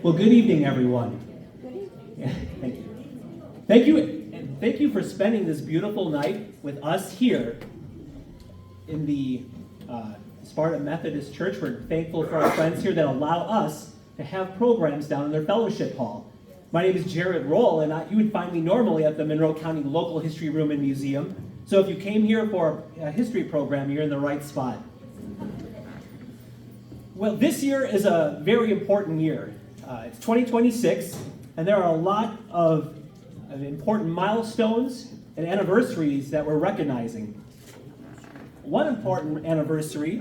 Well, good evening, everyone. Yeah, thank you. Thank you, and thank you for spending this beautiful night with us here in the Sparta Methodist Church. We're thankful for our friends here that allow us to have programs down in their fellowship hall. My name is Jarrod, and you would find me normally at the Monroe County Local History Room and Museum. So if you came here for a history program, you're in the right spot. Well, this year is a very important year. It's 2026, and there are a lot of important milestones and anniversaries that we're recognizing. One important anniversary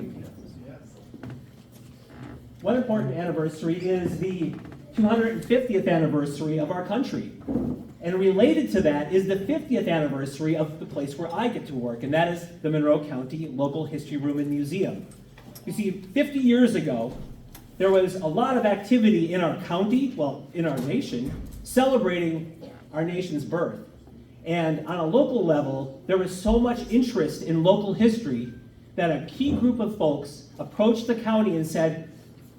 is the 250th anniversary of our country. And related to that is the 50th anniversary of the place where I get to work, and that is the Monroe County Local History Room and Museum. You see, 50 years ago, there was a lot of activity in our county, well, in our nation, celebrating our nation's birth. And on a local level, there was so much interest in local history that a key group of folks approached the county and said,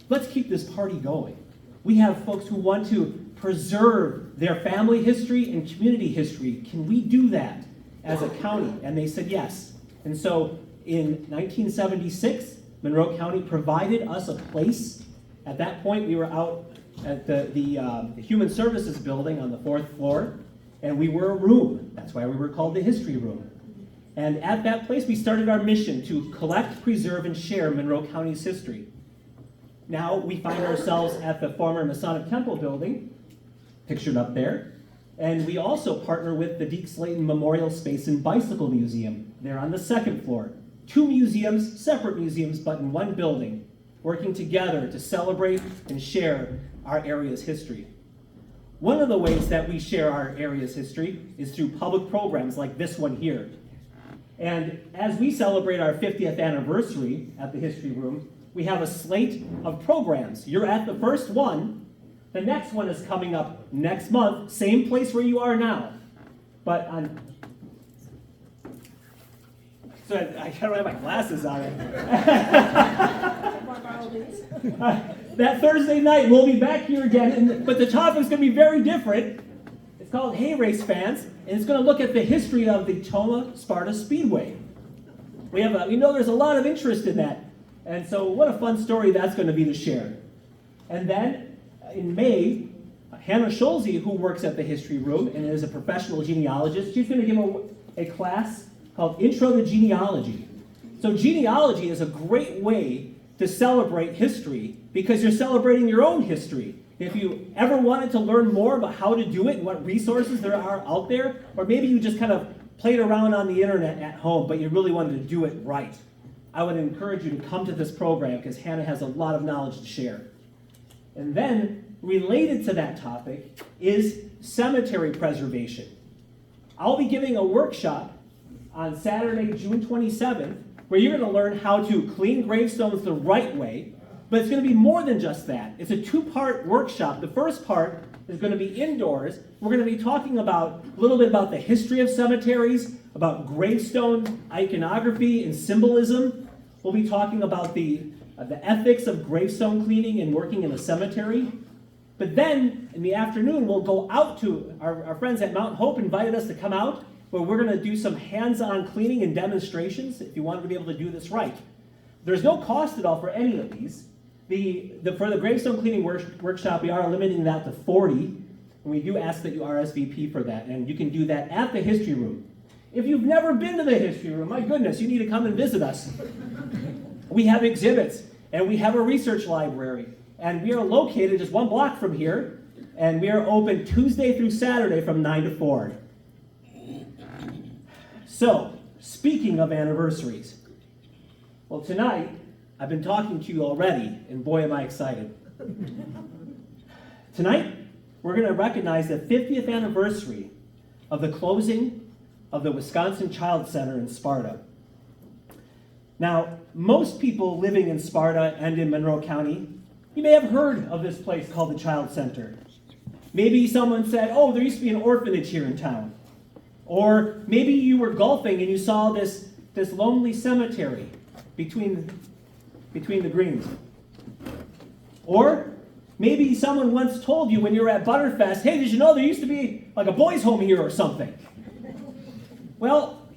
let's keep this party going. We have folks who want to preserve their family history and community history. Can we do that as a county? And they said yes. And so in 1976, Monroe County provided us a place. At that point, we were out at the Human Services building on the 4th floor, and we were a room. That's why we were called the History Room. And at that place, we started our mission to collect, preserve, and share Monroe County's history. Now we find ourselves at the former Masonic Temple building, pictured up there, and we also partner with the Deke Slayton Memorial Space and Bicycle Museum. They're on the 2nd floor. 2 museums, separate museums, but in one building, working together to celebrate and share our area's history. One of the ways that we share our area's history is through public programs like this one here. And as we celebrate our 50th anniversary at the History Room, we have a slate of programs. You're at the first one. The next one is coming up next month, same place where you are now. But on... So I don't have my glasses on it. That Thursday night, we'll be back here again, but the topic's going to be very different. It's called Hay Race Fans, and it's going to look at the history of the Tomah Sparta Speedway. We know there's a lot of interest in that, and so what a fun story that's going to be to share. And then in May, Hannah Schulze, who works at the History Room and is a professional genealogist, she's going to give a class called Intro to Genealogy. So genealogy is a great way to celebrate history because you're celebrating your own history. If you ever wanted to learn more about how to do it and what resources there are out there, or maybe you just kind of played around on the internet at home, but you really wanted to do it right, I would encourage you to come to this program because Hannah has a lot of knowledge to share. And then, related to that topic, is cemetery preservation. I'll be giving a workshop on Saturday, June 27th, where you're going to learn how to clean gravestones the right way, but it's going to be more than just that. It's a 2-part workshop. The first part is going to be indoors. We're going to be talking a little bit about the history of cemeteries, about gravestone iconography and symbolism. We'll be talking about the ethics of gravestone cleaning and working in a cemetery. But then, in the afternoon, we'll go out to our friends at Mount Hope invited us to come out, where we're going to do some hands-on cleaning and demonstrations if you want to be able to do this right. There's no cost at all for any of these. For the gravestone cleaning workshop, we are limiting that to 40, and we do ask that you RSVP for that, and you can do that at the History Room. If you've never been to the History Room, my goodness, you need to come and visit us. We have exhibits, and we have a research library, and we are located just 1 block from here, and we are open Tuesday through Saturday from 9 to 4. So, speaking of anniversaries, well, tonight, I've been talking to you already, and boy, am I excited. Tonight, we're going to recognize the 50th anniversary of the closing of the Wisconsin Child Center in Sparta. Now, most people living in Sparta and in Monroe County, you may have heard of this place called the Child Center. Maybe someone said, oh, there used to be an orphanage here in town. Or maybe you were golfing and you saw this lonely cemetery between the greens. Or Maybe someone once told you when you were at Butterfest, hey, did you know there used to be like a boys' home here or something? Well,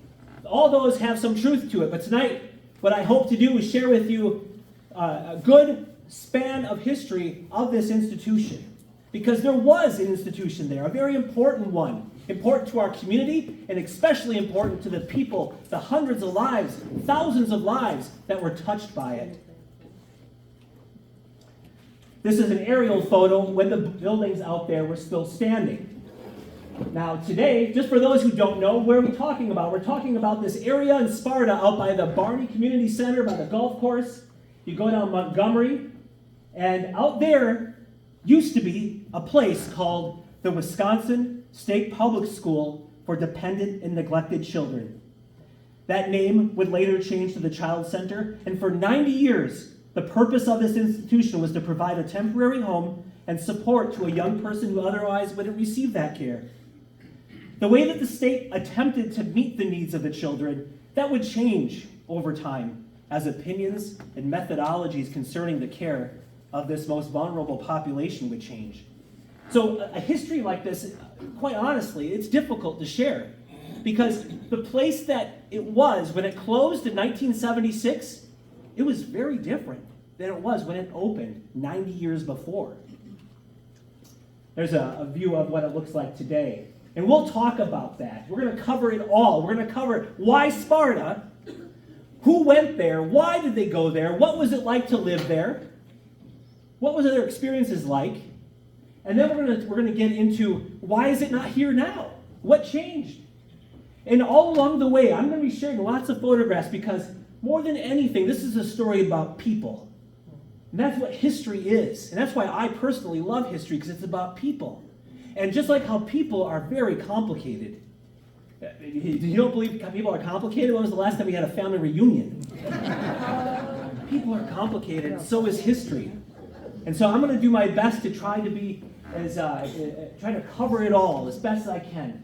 all those have some truth to it, but tonight what I hope to do is share with you a good span of history of this institution. Because there was an institution there, a very important one, important to our community, and especially important to the people, the hundreds of lives, thousands of lives that were touched by it. This is an aerial photo when the buildings out there were still standing. Now today, just for those who don't know, where are we talking about? We're talking about this area in Sparta out by the Barney Community Center, by the golf course. You go down Montgomery, and out there used to be a place called the Wisconsin State Public School for Dependent and Neglected Children. That name would later change to the Child Center, and for 90 years, the purpose of this institution was to provide a temporary home and support to a young person who otherwise wouldn't receive that care. The way that the state attempted to meet the needs of the children, that would change over time as opinions and methodologies concerning the care of this most vulnerable population would change. So a history like this, quite honestly, it's difficult to share because the place that it was when it closed in 1976, it was very different than it was when it opened 90 years before. There's a view of what it looks like today. And we'll talk about that. We're going to cover it all. We're going to cover why Sparta, who went there, why did they go there, what was it like to live there, what was their experiences like, and then we're going to get into why is it not here now? What changed? And all along the way, I'm going to be sharing lots of photographs because more than anything, this is a story about people. And that's what history is. And that's why I personally love history, because it's about people. And just like how people are very complicated. You don't believe people are complicated? When was the last time we had a family reunion? People are complicated, and so is history. And so I'm going to do my best to try to be try to cover it all as best as I can.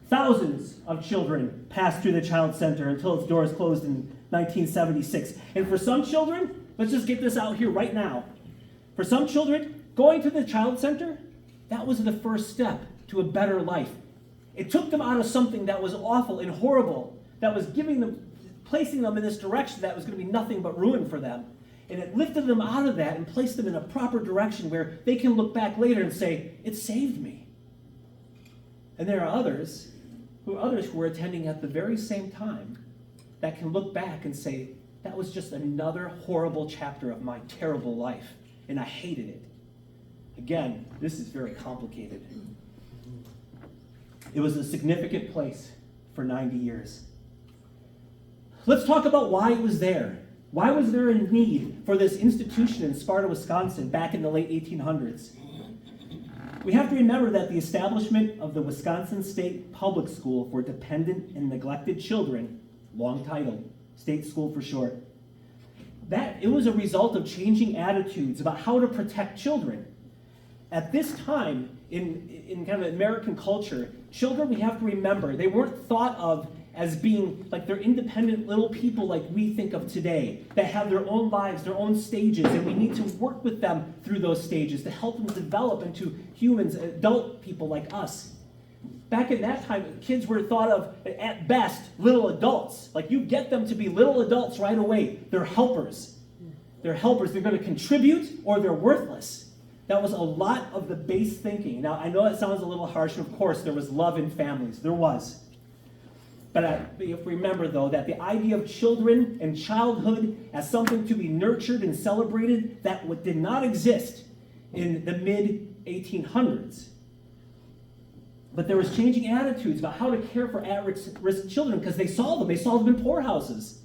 Thousands of children passed through the Child Center until its doors closed in 1976. And for some children, let's just get this out here right now. For some children, going to the Child Center, that was the first step to a better life. It took them out of something that was awful and horrible, that was placing them in this direction that was going to be nothing but ruin for them. And it lifted them out of that and placed them in a proper direction where they can look back later and say, it saved me. And there are others who were attending at the very same time that can look back and say, that was just another horrible chapter of my terrible life, and I hated it. Again, this is very complicated. It was a significant place for 90 years. Let's talk about why it was there. Why was there a need for this institution in Sparta, Wisconsin back in the late 1800s? We have to remember that the establishment of the Wisconsin State Public School for Dependent and Neglected Children, long title, State School for short, that it was a result of changing attitudes about how to protect children. At this time, in kind of American culture, children, we have to remember, they weren't thought of as being like they're independent little people like we think of today, that have their own lives, their own stages, and we need to work with them through those stages to help them develop into humans, adult people like us. Back in that time, kids were thought of, at best, little adults. Like, you get them to be little adults right away. They're helpers. They're helpers. They're going to contribute or they're worthless. That was a lot of the base thinking. Now, I know it sounds a little harsh, and of course, there was love in families. There was. But if we remember, though, that the idea of children and childhood as something to be nurtured and celebrated, that did not exist in the mid-1800s. But there was changing attitudes about how to care for at-risk children because they saw them. They saw them in poorhouses.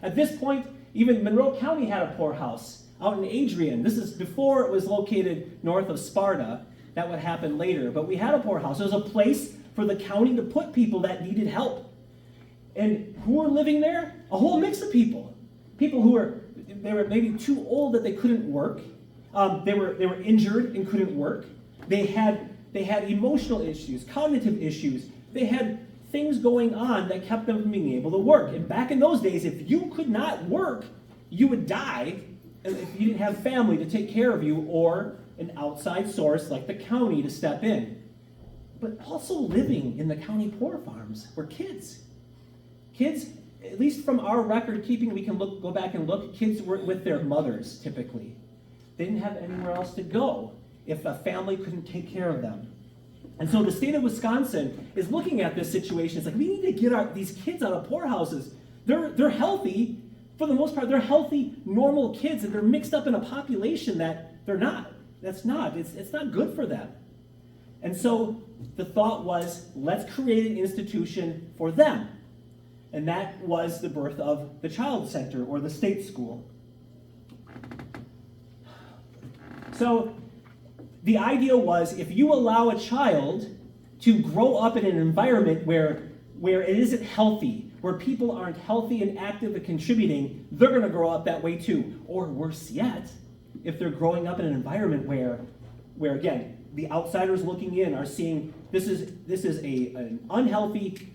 At this point, even Monroe County had a poorhouse out in Adrian. This is before it was located north of Sparta. That would happen later. But we had a poorhouse. It was a place for the county to put people that needed help. And who were living there? A whole mix of people. People who were maybe too old that they couldn't work. They were injured and couldn't work. They had emotional issues, cognitive issues. They had things going on that kept them from being able to work. And back in those days, if you could not work, you would die if you didn't have family to take care of you, or an outside source like the county to step in. But also living in the county poor farms were kids. Kids, at least from our record keeping, we can go back and look, kids were with their mothers typically. They didn't have anywhere else to go if a family couldn't take care of them. And so the state of Wisconsin is looking at this situation. It's like, we need to get these kids out of poorhouses. They're healthy, for the most part, they're healthy, normal kids, and they're mixed up in a population that they're not. It's not good for them. And so the thought was, let's create an institution for them. And that was the birth of the Child Center, or the state school. So the idea was, if you allow a child to grow up in an environment where it isn't healthy, where people aren't healthy and active and contributing, they're going to grow up that way too. Or worse yet, if they're growing up in an environment where again, the outsiders looking in are seeing this is an unhealthy,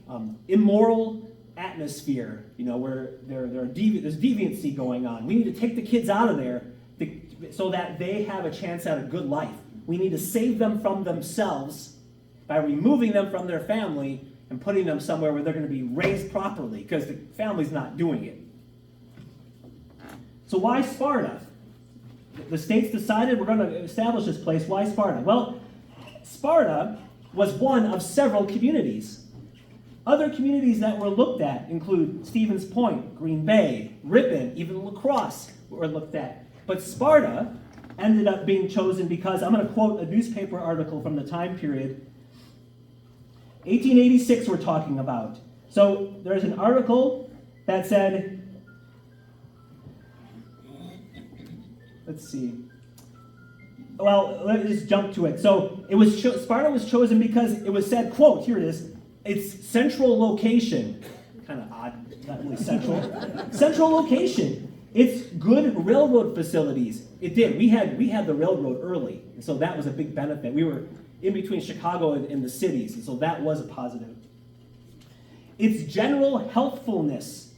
immoral atmosphere, where there's deviancy going on. We need to take the kids out of there so that they have a chance at a good life. We need to save them from themselves by removing them from their family and putting them somewhere where they're going to be raised properly, because the family's not doing it. So why Sparta? The states decided we're going to establish this place. Why Sparta? Well, Sparta was one of several communities. Other communities that were looked at include Stevens Point, Green Bay, Ripon, even La Crosse were looked at. But Sparta ended up being chosen because, I'm going to quote a newspaper article from the time period. 1886 we're talking about. So there's an article that said, let's see. Well, let's just jump to it. So Sparta was chosen because it was said, quote, here it is, its central location, kind of odd, not really central, central location. It's good railroad facilities. It did. We had the railroad early, and so that was a big benefit. We were in between Chicago and the cities, and so that was a positive. Its general healthfulness.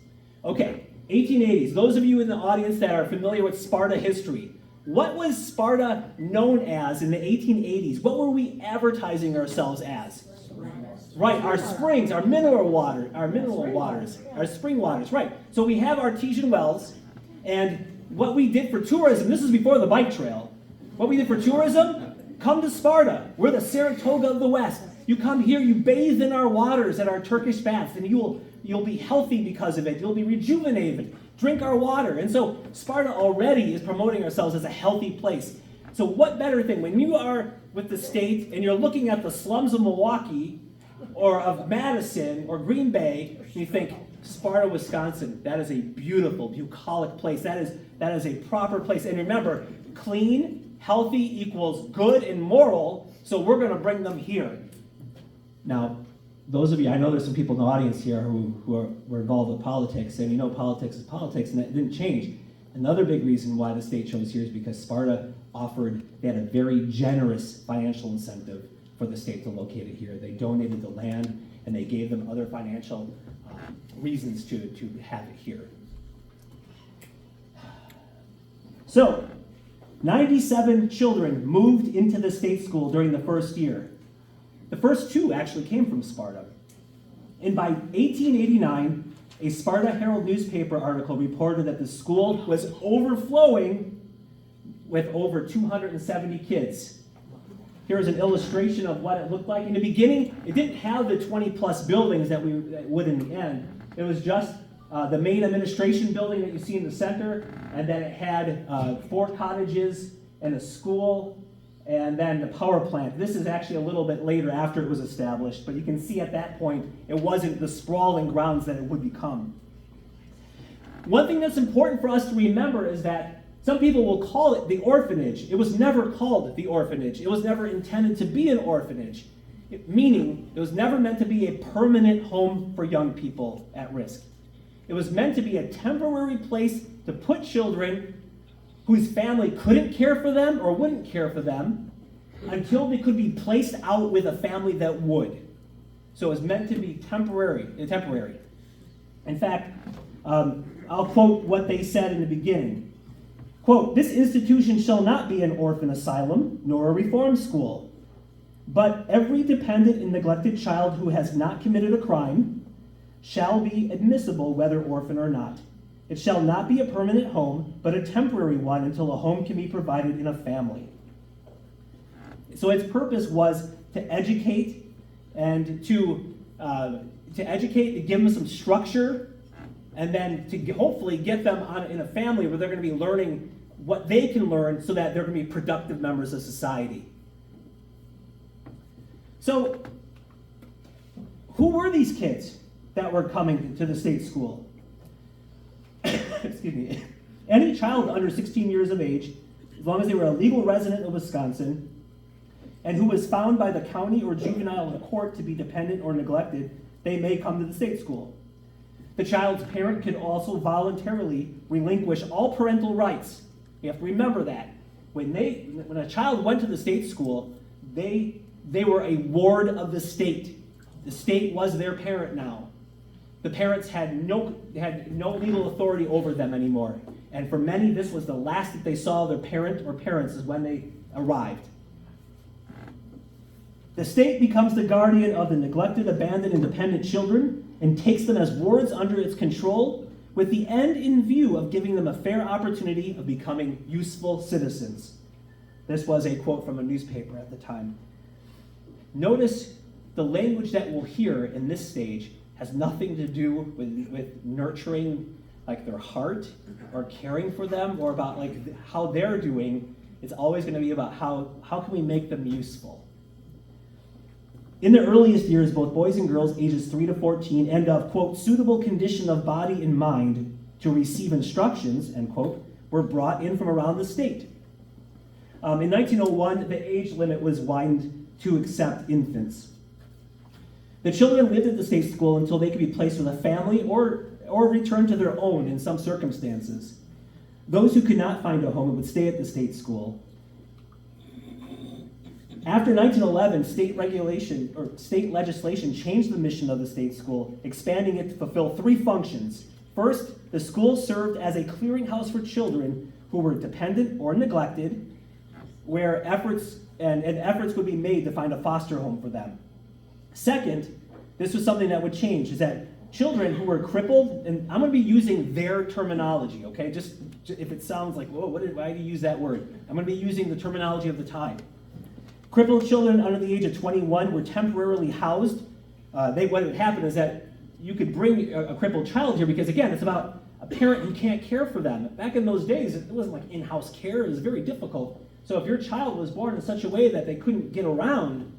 Okay, 1880s. Those of you in the audience that are familiar with Sparta history, what was Sparta known as in the 1880s? What were we advertising ourselves as? Right, our springs, our mineral waters, our spring waters, right. So we have artesian wells. And what we did for tourism, this is before the bike trail, what we did for tourism, come to Sparta. We're the Saratoga of the West. You come here, you bathe in our waters at our Turkish baths, and you'll be healthy because of it. You'll be rejuvenated. Drink our water. And so Sparta already is promoting ourselves as a healthy place. So what better thing, when you are with the state and you're looking at the slums of Milwaukee or of Madison or Green Bay, and you think, Sparta, Wisconsin, that is a beautiful, bucolic place. That is a proper place. And remember, clean, healthy equals good and moral, so we're going to bring them here. Now, those of you, I know there's some people in the audience here who were involved with politics, and you know politics is politics, and that didn't change. Another big reason why the state chose here is because Sparta they had a very generous financial incentive for the state to locate it here. They donated the land, and they gave them other financial reasons to have it here. So, 97 children moved into the state school during the first year. The first two actually came from Sparta. And by 1889, a Sparta Herald newspaper article reported that the school was overflowing with over 270 kids. Here's an illustration of what it looked like. In the beginning, it didn't have the 20-plus buildings that would in the end. It was just the main administration building that you see in the center, and then it had 4 cottages and a school, and then the power plant. This is actually a little bit later after it was established, but you can see at that point it wasn't the sprawling grounds that it would become. One thing that's important for us to remember is that some people will call it the orphanage. It was never called the orphanage. It was never intended to be an orphanage, meaning it was never meant to be a permanent home for young people at risk. It was meant to be a temporary place to put children whose family couldn't care for them or wouldn't care for them until they could be placed out with a family that would. So it was meant to be temporary. In fact, I'll quote what they said in the beginning. Quote, "This institution shall not be an orphan asylum, nor a reform school, but every dependent and neglected child who has not committed a crime shall be admissible, whether orphan or not. It shall not be a permanent home, but a temporary one until a home can be provided in a family." So its purpose was to educate and to educate, to give them some structure, and then to hopefully get them in a family where they're going to be learning what they can learn so that they're going to be productive members of society. So, who were these kids that were coming to the state school? Excuse me. Any child under 16 years of age, as long as they were a legal resident of Wisconsin, and who was found by the county or juvenile court to be dependent or neglected, they may come to the state school. The child's parent can also voluntarily relinquish all parental rights. You have to remember that. When a child went to the state school, they were a ward of the state. The state was their parent now. The parents had no legal authority over them anymore. And for many, this was the last that they saw their parent or parents is when they arrived. The state becomes the guardian of the neglected, abandoned, and dependent children and takes them as wards under its control with the end in view of giving them a fair opportunity of becoming useful citizens. This was a quote from a newspaper at the time. Notice the language that we'll hear in this stage has nothing to do with nurturing like their heart or caring for them or about like how they're doing. It's always going to be about how can we make them useful. In the earliest years, both boys and girls ages 3 to 14 and of, quote, suitable condition of body and mind to receive instructions, end quote, were brought in from around the state. In 1901, the age limit was widened to accept infants. The children lived at the state school until they could be placed with a family or return to their own in some circumstances. Those who could not find a home would stay at the state school. After 1911, state legislation changed the mission of the state school, expanding it to fulfill 3 functions. First, the school served as a clearinghouse for children who were dependent or neglected, where efforts would be made to find a foster home for them. Second, this was something that would change, is that children who were crippled, and I'm going to be using their terminology, okay? Just if it sounds like, whoa, why do you use that word? I'm going to be using the terminology of the time. Crippled children under the age of 21 were temporarily housed. What would happen is that you could bring a crippled child here because, again, it's about a parent who can't care for them. Back in those days, it wasn't like in-house care. It was very difficult. So if your child was born in such a way that they couldn't get around,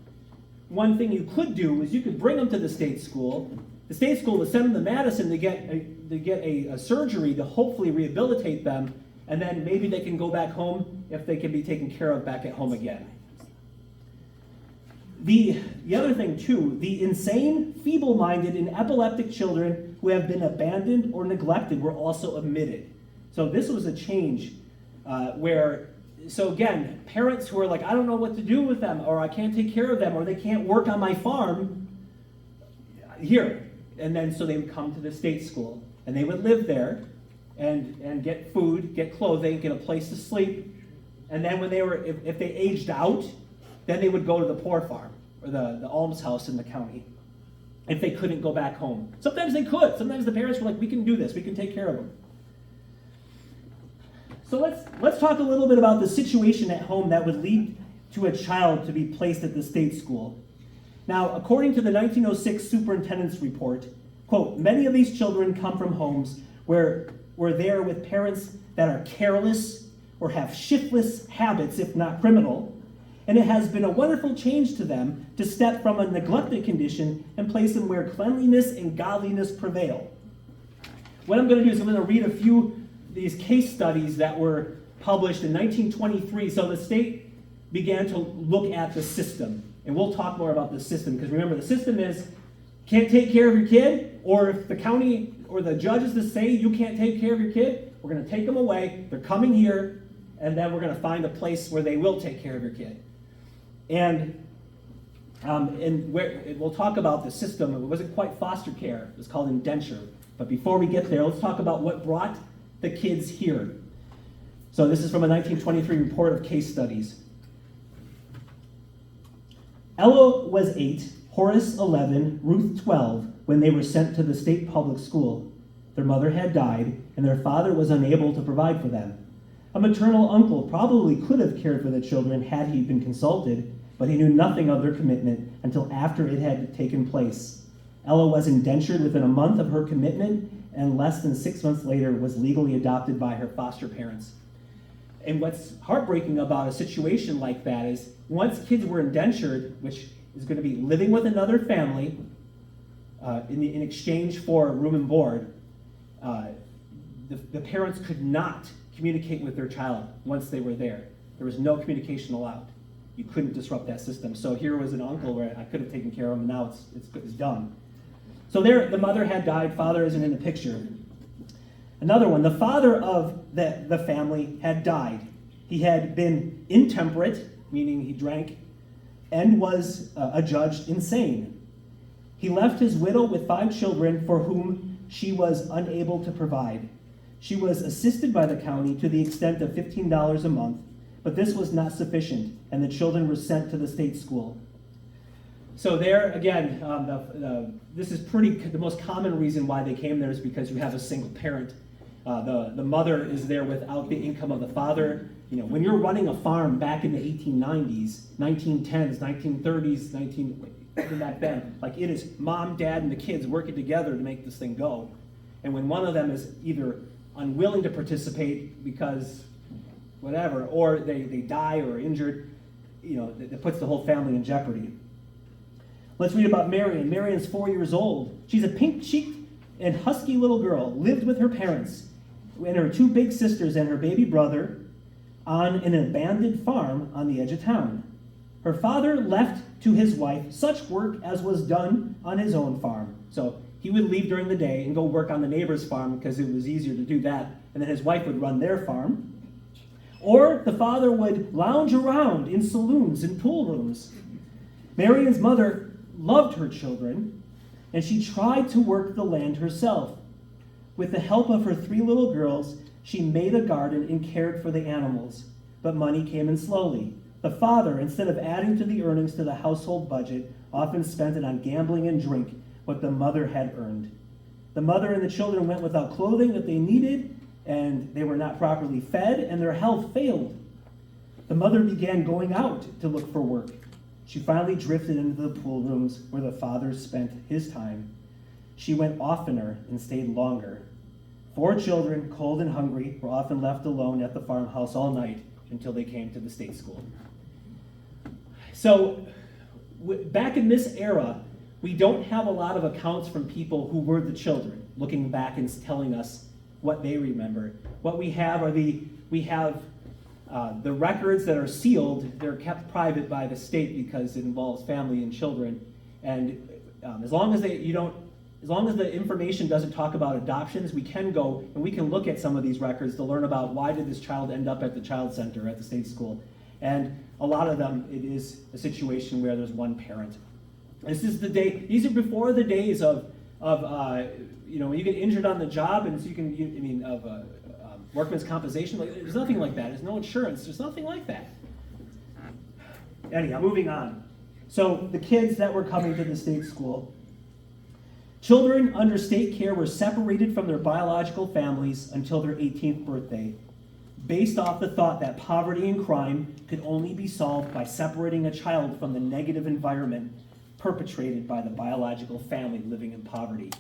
one thing you could do is you could bring them to the state school. The state school would send them to Madison to get a surgery to hopefully rehabilitate them, and then maybe they can go back home if they can be taken care of back at home again. The other thing, too, the insane, feeble-minded, and epileptic children who have been abandoned or neglected were also omitted. So this was a change so again, parents who are like, I don't know what to do with them, or I can't take care of them, or they can't work on my farm, here. And then so they would come to the state school, and they would live there and get food, get clothing, get a place to sleep. And then when if they aged out, then they would go to the poor farm or the almshouse in the county if they couldn't go back home. Sometimes they could. Sometimes the parents were like, we can do this. We can take care of them. So let's talk a little bit about the situation at home that would lead to a child to be placed at the state school. Now, according to the 1906 superintendent's report, quote, many of these children come from homes where they are with parents that are careless or have shiftless habits, if not criminal, and it has been a wonderful change to them to step from a neglected condition and place them where cleanliness and godliness prevail. What I'm going to do is I'm going to read a few of these case studies that were published in 1923. So the state began to look at the system, and we'll talk more about the system, because remember, the system is can't take care of your kid, or if the county or the judges to say you can't take care of your kid, we're going to take them away, they're coming here, and then we're going to find a place where they will take care of your kid. And we'll talk about the system. It wasn't quite foster care. It was called Indenture. But before we get there, let's talk about what brought the kids here. So this is from a 1923 report of case studies. Ella was 8, Horace 11, Ruth 12, when they were sent to the state public school. Their mother had died, and their father was unable to provide for them. A maternal uncle probably could have cared for the children had he been consulted, but he knew nothing of their commitment until after it had taken place. Ella was indentured within a month of her commitment, and less than 6 months later was legally adopted by her foster parents. And what's heartbreaking about a situation like that is once kids were indentured, which is going to be living with another family in exchange for room and board, the parents could not communicate with their child once they were there. There was no communication allowed. You couldn't disrupt that system. So here was an uncle where I could have taken care of him, and now it's done. So there, the mother had died. Father isn't in the picture. Another one, the father of the family had died. He had been intemperate, meaning he drank, and was adjudged insane. He left his widow with 5 children for whom she was unable to provide. She was assisted by the county to the extent of $15 a month, but this was not sufficient, and the children were sent to the state school. So there, again, this is the most common reason why they came there is because you have a single parent. The mother is there without the income of the father. You know, when you're running a farm back in the 1890s, 1910s, 1930s, even back then, like it is mom, dad, and the kids working together to make this thing go. And when one of them is either unwilling to participate because whatever, or they die or are injured, you know, that puts the whole family in jeopardy. Let's read about Marion. Marion's 4 years old. She's a pink-cheeked and husky little girl, lived with her parents and her 2 big sisters and her baby brother on an abandoned farm on the edge of town. Her father left to his wife such work as was done on his own farm. So he would leave during the day and go work on the neighbor's farm because it was easier to do that, and then his wife would run their farm. Or the father would lounge around in saloons and pool rooms. Marion's mother loved her children, and she tried to work the land herself. With the help of her 3 little girls, she made a garden and cared for the animals, but money came in slowly. The father, instead of adding to the earnings to the household budget, often spent it on gambling and drink, what the mother had earned. The mother and the children went without clothing that they needed, and they were not properly fed, and their health failed. The mother began going out to look for work. She finally drifted into the pool rooms where the father spent his time. She went oftener and stayed longer. 4 children, cold and hungry, were often left alone at the farmhouse all night until they came to the state school. So, back in this era, we don't have a lot of accounts from people who were the children, looking back and telling us what they remember. What we have are the records that are sealed. They're kept private by the state because it involves family and children. And as long as the information doesn't talk about adoptions, we can go and we can look at some of these records to learn about why did this child end up at the child center at the state school. And a lot of them, it is a situation where there's one parent. These are before the days of when you get injured on the job and so workman's compensation. There's nothing like that. There's no insurance. There's nothing like that. Anyhow, moving on. So the kids that were coming to the state school, children under state care were separated from their biological families until their 18th birthday, based off the thought that poverty and crime could only be solved by separating a child from the negative environment perpetrated by the biological family living in poverty.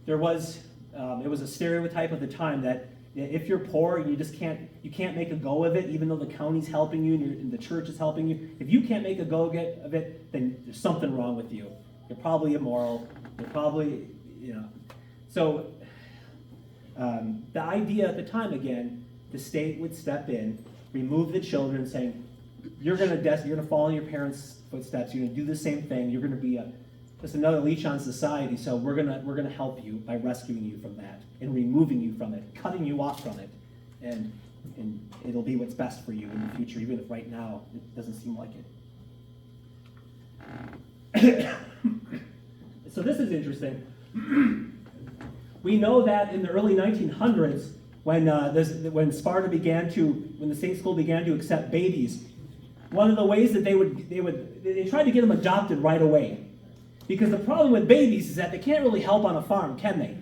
It was a stereotype of the time that if you're poor and you can't make a go of it, even though the county's helping you and the church is helping you, if you can't make a go of it, then there's something wrong with you. You're probably immoral. You're probably, So the idea at the time, again, the state would step in, remove the children, saying, you're gonna follow your parents' footsteps. You're gonna do the same thing. You're gonna be just another leech on society. So we're gonna help you by rescuing you from that and removing you from it, cutting you off from it, and it'll be what's best for you in the future, even if right now it doesn't seem like it. So this is interesting. We know that in the early 1900s, when when the state school began to accept babies, one of the ways that they tried to get them adopted right away. Because the problem with babies is that they can't really help on a farm, can they?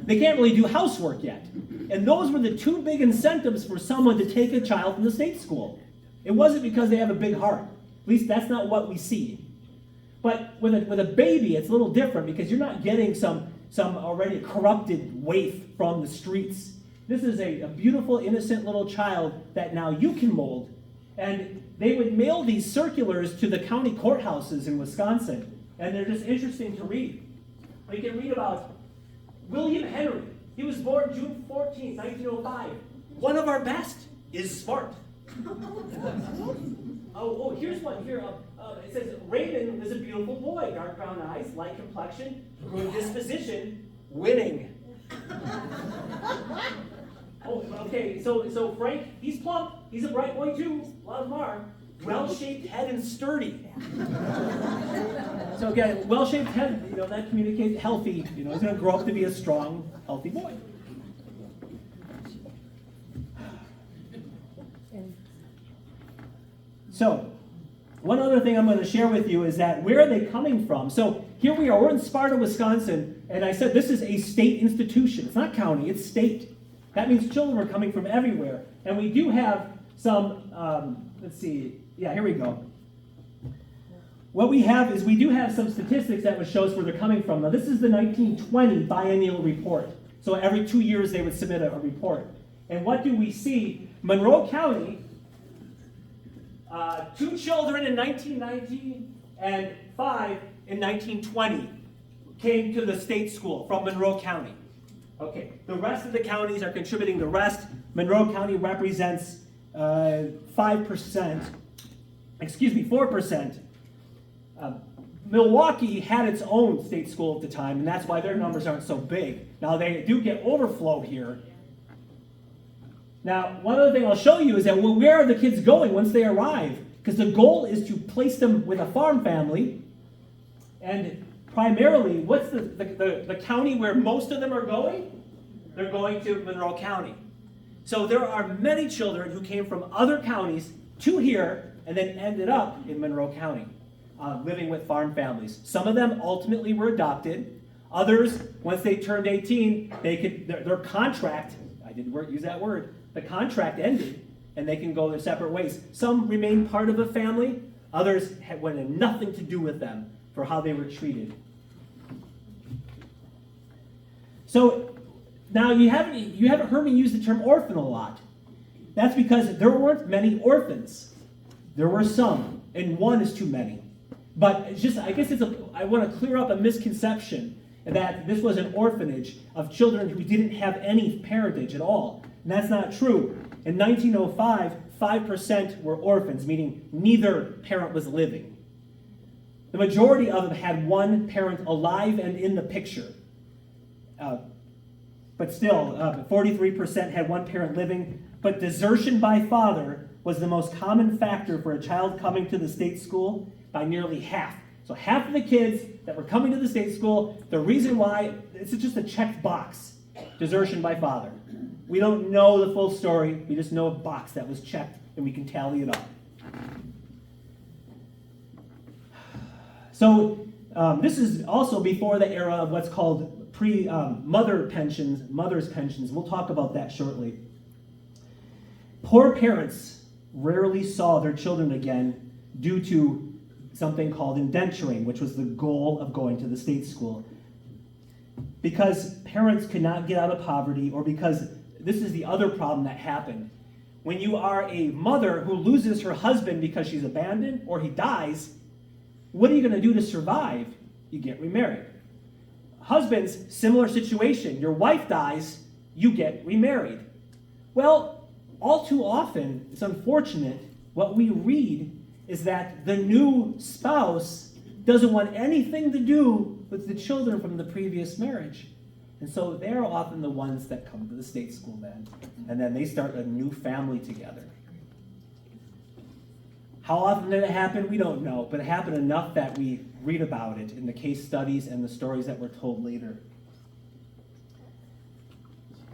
They can't really do housework yet. And those were the two big incentives for someone to take a child from the state school. It wasn't because they have a big heart. At least that's not what we see. But with a baby, it's a little different because you're not getting some already corrupted waif from the streets. This is a beautiful, innocent little child that now you can mold. And they would mail these circulars to the county courthouses in Wisconsin. And they're just interesting to read. We can read about William Henry. He was born June 14, 1905. One of our best is smart. Here's one here. It says, Raymond is a beautiful boy. Dark brown eyes, light complexion, good disposition, winning. Okay, so Frank, he's plump. He's a bright boy too. A lot of them are. Well-shaped head and sturdy. So again, well-shaped head, that communicates healthy. He's going to grow up to be a strong, healthy boy. So, one other thing I'm going to share with you is that where are they coming from? So here we are, we're in Sparta, Wisconsin, and I said this is a state institution. It's not county, it's state. That means children are coming from everywhere. And we do have some, let's see, yeah, here we go. What we have is we do have some statistics that would show us where they're coming from. Now, this is the 1920 biennial report. So every 2 years they would submit a report. And what do we see? Monroe County, 2 children in 1919 and 5 in 1920 came to the state school from Monroe County. Okay, the rest of the counties are contributing the rest. Monroe County represents 4%. Milwaukee had its own state school at the time, and that's why their numbers aren't so big. Now, they do get overflow here. Now, one other thing I'll show you is that where are the kids going once they arrive? Because the goal is to place them with a farm family. And primarily, what's the county where most of them are going? They're going to Monroe County. So there are many children who came from other counties to here and then ended up in Monroe County, living with farm families. Some of them ultimately were adopted. Others, once they turned 18, their contract, I didn't use that word, the contract ended and they can go their separate ways. Some remained part of a family. Others wanted nothing to do with them for how they were treated. So now you haven't heard me use the term orphan a lot. That's because there weren't many orphans. There were some, and one is too many. But I want to clear up a misconception that this was an orphanage of children who didn't have any parentage at all. And that's not true. In 1905, 5% were orphans, meaning neither parent was living. The majority of them had one parent alive and in the picture. But still, 43% had one parent living. But desertion by father was the most common factor for a child coming to the state school by nearly half. So half of the kids that were coming to the state school, the reason why, it's just a checked box. Desertion by father. We don't know the full story. We just know a box that was checked, and we can tally it up. So this is also before the era of what's called mother's pensions. We'll talk about that shortly. Poor parents rarely saw their children again due to something called indenturing, which was the goal of going to the state school. Because parents could not get out of poverty, or because this is the other problem that happened. When you are a mother who loses her husband because she's abandoned or he dies, what are you going to do to survive? You get remarried. Husbands, similar situation. Your wife dies, you get remarried. Well, all too often, it's unfortunate, what we read is that the new spouse doesn't want anything to do with the children from the previous marriage. And so they're often the ones that come to the state school then. And then they start a new family together. How often did it happen? We don't know. But it happened enough that we read about it in the case studies and the stories that were told later.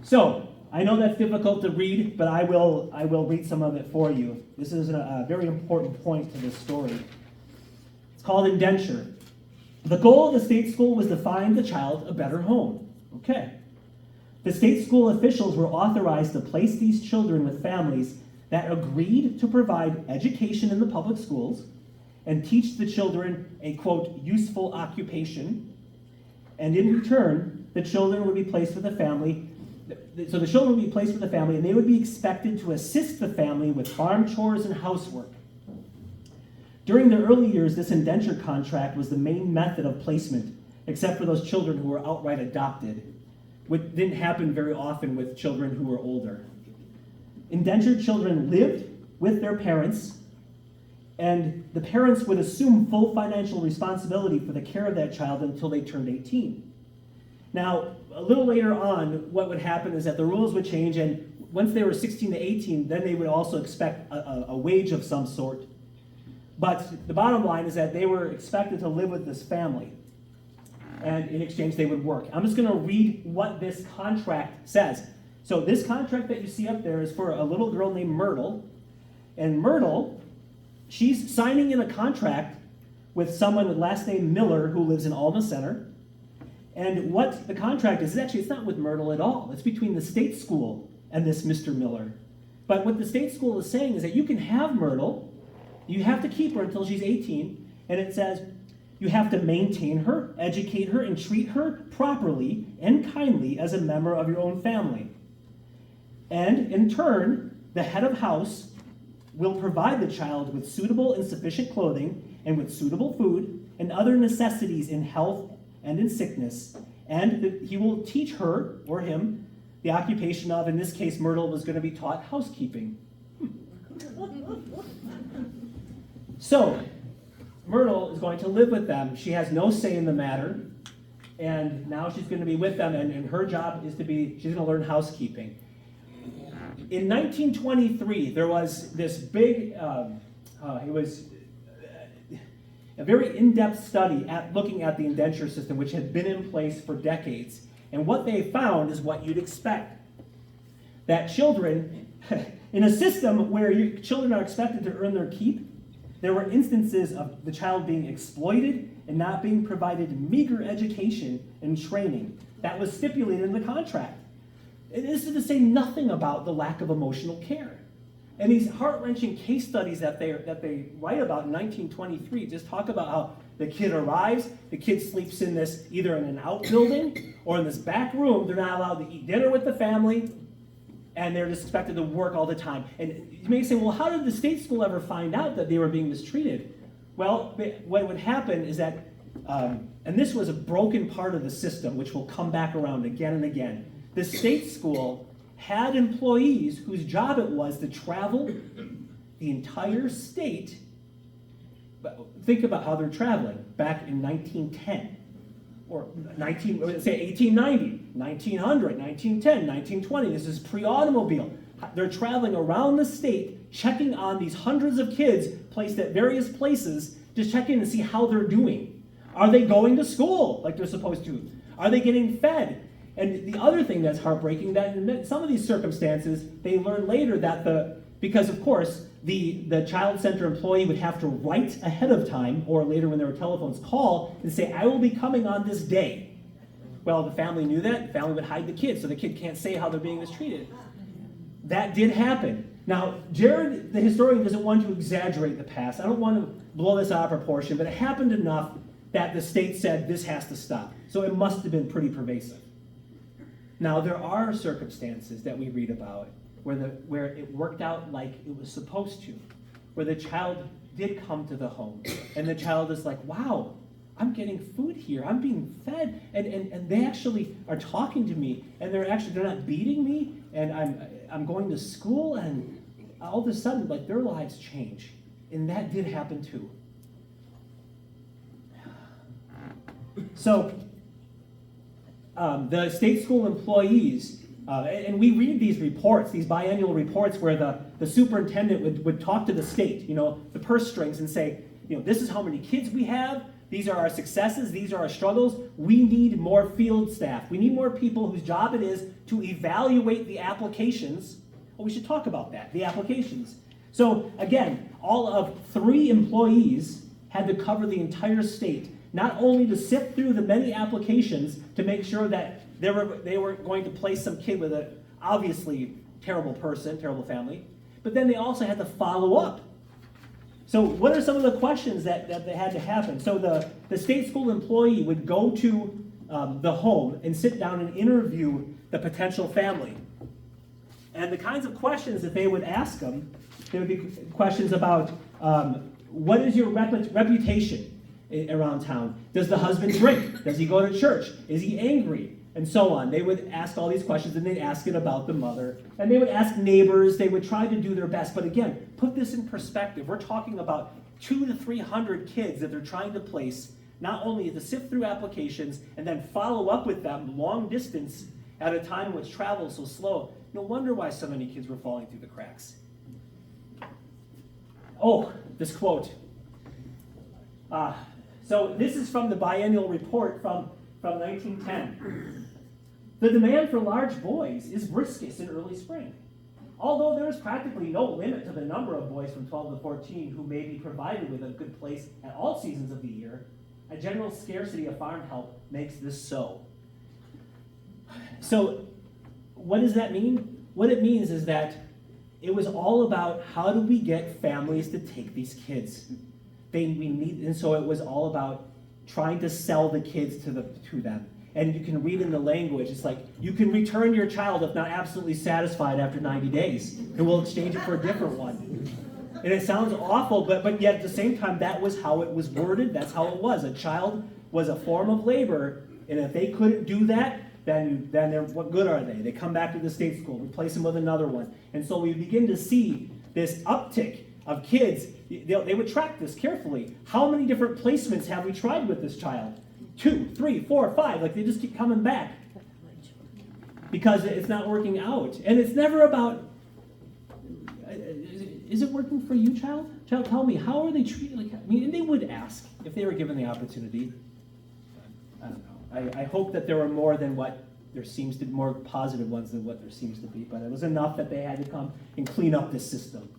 So, I know that's difficult to read, but I will read some of it for you. This is a very important point to this story. It's called Indenture. The goal of the state school was to find the child a better home. Okay. The state school officials were authorized to place these children with families that agreed to provide education in the public schools and teach the children a, quote, useful occupation. And in return, the children would be placed with a family. So the children would be placed with a family, and they would be expected to assist the family with farm chores and housework. During the early years, this indenture contract was the main method of placement, except for those children who were outright adopted, which didn't happen very often with children who were older. Indentured children lived with their parents, and the parents would assume full financial responsibility for the care of that child until they turned 18. Now, a little later on, what would happen is that the rules would change, and once they were 16 to 18, then they would also expect a wage of some sort. But the bottom line is that they were expected to live with this family, and in exchange they would work. I'm just going to read what this contract says. So this contract that you see up there is for a little girl named Myrtle, and Myrtle, she's signing in a contract with someone with last name Miller who lives in Alma Center. And what the contract is actually, it's not with Myrtle at all. It's between the state school and this Mr. Miller. But what the state school is saying is that you can have Myrtle, you have to keep her until she's 18, and it says you have to maintain her, educate her, and treat her properly and kindly as a member of your own family. And in turn, the head of house will provide the child with suitable and sufficient clothing and with suitable food and other necessities in health and in sickness. And he will teach her or him the occupation of, in this case, Myrtle was going to be taught housekeeping. So, Myrtle is going to live with them. She has no say in the matter. And now she's going to be with them, and her job is she's going to learn housekeeping. In 1923, there was this big, it was a very in-depth study looking at the indenture system, which had been in place for decades. And what they found is what you'd expect. That children, in a system where children are expected to earn their keep, there were instances of the child being exploited and not being provided meager education and training. That was stipulated in the contract. And this is to say nothing about the lack of emotional care. And these heart-wrenching case studies that they write about in 1923 just talk about how the kid arrives, the kid sleeps in this, either in an outbuilding or in this back room. They're not allowed to eat dinner with the family, and they're just expected to work all the time. And you may say, well, how did the state school ever find out that they were being mistreated? Well, what would happen is that, and this was a broken part of the system, which will come back around again and again. The state school had employees whose job it was to travel the entire state. Think about how they're traveling back in 1910, or 1890, 1900, 1910, 1920. This is pre-automobile. They're traveling around the state, checking on these hundreds of kids placed at various places, just checking to see how they're doing. Are they going to school like they're supposed to? Are they getting fed? And the other thing that's heartbreaking, that in some of these circumstances, they learn later that because of course, the child center employee would have to write ahead of time, or later when there were telephones, call and say, I will be coming on this day. Well, the family knew that. The family would hide the kid, so the kid can't say how they're being mistreated. That did happen. Now, Jarrod, the historian, doesn't want to exaggerate the past. I don't want to blow this out of proportion, but it happened enough that the state said this has to stop. So it must have been pretty pervasive. Now, there are circumstances that we read about where it worked out like it was supposed to, where the child did come to the home, and the child is like, wow, I'm getting food here, I'm being fed, and they actually are talking to me, and they're not beating me, and I'm going to school, and all of a sudden, like, their lives change. And that did happen too. So, the state school employees, and we read these reports, these biannual reports where the superintendent would talk to the state, the purse strings, and say, this is how many kids we have, These are our successes. These are our struggles. We need more field staff. We need more people whose job it is to evaluate the applications. Well, we should talk about that, the applications. So again, all of 3 employees had to cover the entire state, not only to sift through the many applications to make sure that they were going to place some kid with a obviously terrible person, terrible family, but then they also had to follow up. So what are some of the questions that they had to happen? So the state school employee would go to the home and sit down and interview the potential family. And the kinds of questions that they would ask them, there would be questions about what is your reputation around town? Does the husband drink? Does he go to church? Is he angry? And so on. They would ask all these questions, and they'd ask it about the mother. And they would ask neighbors. They would try to do their best. But again, put this in perspective. We're talking about 200 to 300 kids that they're trying to place, not only to sift through applications and then follow up with them long distance at a time in which travel is so slow. No wonder why so many kids were falling through the cracks. Oh, this quote. So this is from the biennial report from 1910. The demand for large boys is briskest in early spring. Although there is practically no limit to the number of boys from 12 to 14 who may be provided with a good place at all seasons of the year, a general scarcity of farm help makes this so. So what does that mean? What it means is that it was all about how do we get families to take these kids. And so it was all about trying to sell the kids to them. And you can read in the language, it's like, you can return your child if not absolutely satisfied after 90 days, and we'll exchange it for a different one. And it sounds awful, but yet at the same time, that was how it was worded, that's how it was. A child was a form of labor, and if they couldn't do that, then what good are they? They come back to the state school, replace them with another one. And so we begin to see this uptick of kids. They would track this carefully. How many different placements have we tried with this child? 2, 3, 4, 5. Like, they just keep coming back because it's not working out. And it's never about, is it working for you, child? Child, tell me, how are they treated? And they would ask if they were given the opportunity. I don't know. I hope that there were more than what there seems to be, more positive ones than what there seems to be. But it was enough that they had to come and clean up this system.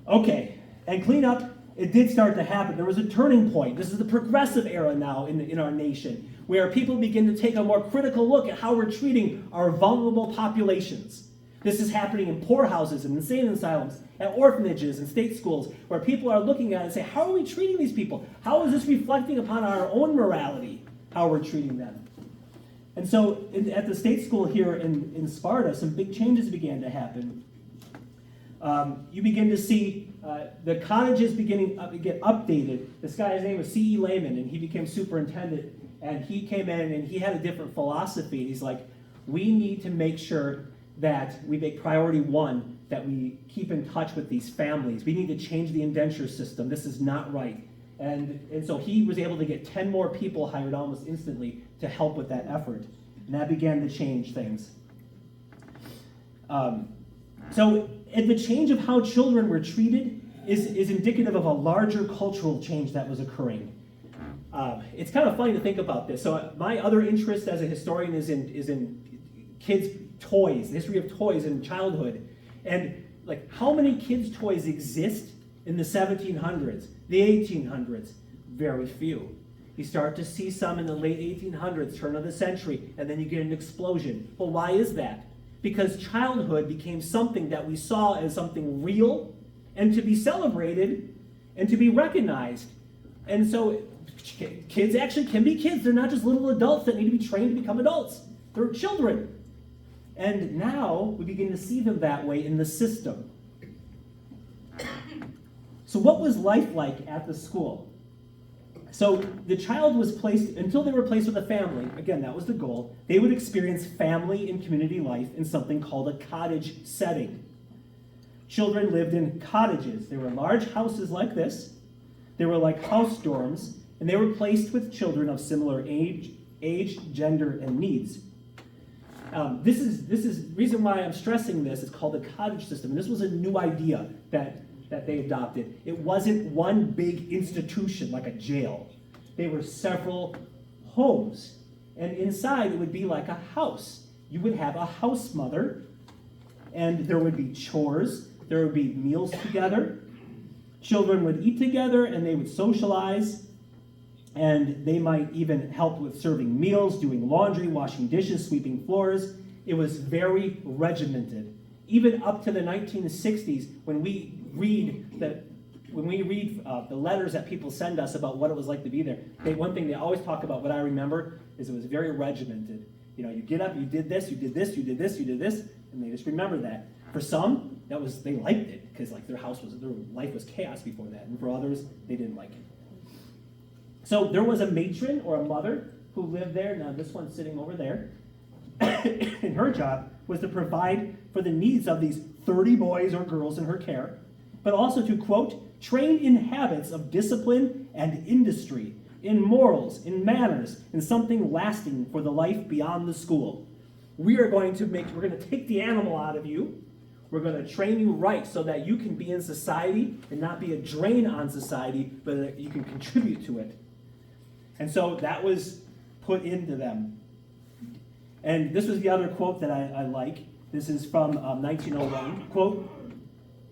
Okay, and cleanup, it did start to happen. There was a turning point. This is the progressive era now in our nation, where people begin to take a more critical look at how we're treating our vulnerable populations. This is happening in poorhouses and insane asylums, at orphanages and state schools, where people are looking at it and say, how are we treating these people? How is this reflecting upon our own morality, how we're treating them? And so at the state school here in Sparta, some big changes began to happen. You begin to see the cottages beginning to get updated. This guy's name was C.E. Lehman, and he became superintendent. And he came in, and he had a different philosophy. He's like, we need to make sure that we make priority one, that we keep in touch with these families. We need to change the indenture system. This is not right. And so he was able to get 10 more people hired almost instantly to help with that effort. And that began to change things. So the change of how children were treated is indicative of a larger cultural change that was occurring. It's kind of funny to think about this. So my other interest as a historian is in kids' toys, the history of toys in childhood. And like, how many kids' toys exist in the 1700s, the 1800s? Very few. You start to see some in the late 1800s, turn of the century, and then you get an explosion. Well, why is that? Because childhood became something that we saw as something real and to be celebrated and to be recognized. And so kids actually can be kids. They're not just little adults that need to be trained to become adults. They're children. And now we begin to see them that way in the system. So what was life like at the school? So the child was placed, until they were placed with a family, again, that was the goal, they would experience family and community life in something called a cottage setting. Children lived in cottages. They were large houses like this. They were like house dorms, and they were placed with children of similar age, gender, and needs. This is reason why I'm stressing this. It's called the cottage system. And this was a new idea that that they adopted. It wasn't one big institution like a jail. They were several homes. And inside it would be like a house. You would have a house mother, and there would be chores, there would be meals together. Children would eat together and they would socialize, and they might even help with serving meals, doing laundry, washing dishes, sweeping floors. It was very regimented. Even up to the 1960s, when we read the letters that people send us about what it was like to be there, one thing they always talk about, what I remember, is it was very regimented. You know, you get up, you did this, you did this, you did this, you did this, and they just remember that. For some, they liked it, because like their life was chaos before that, and for others, they didn't like it. So there was a matron or a mother who lived there. Now this one's sitting over there. And her job was to provide for the needs of these 30 boys or girls in her care, but also to, quote, train in habits of discipline and industry, in morals, in manners, in something lasting for the life beyond the school. We're going to take the animal out of you. We're going to train you right so that you can be in society and not be a drain on society, but that you can contribute to it. And so that was put into them. And this was the other quote that I like. This is from 1901. Quote,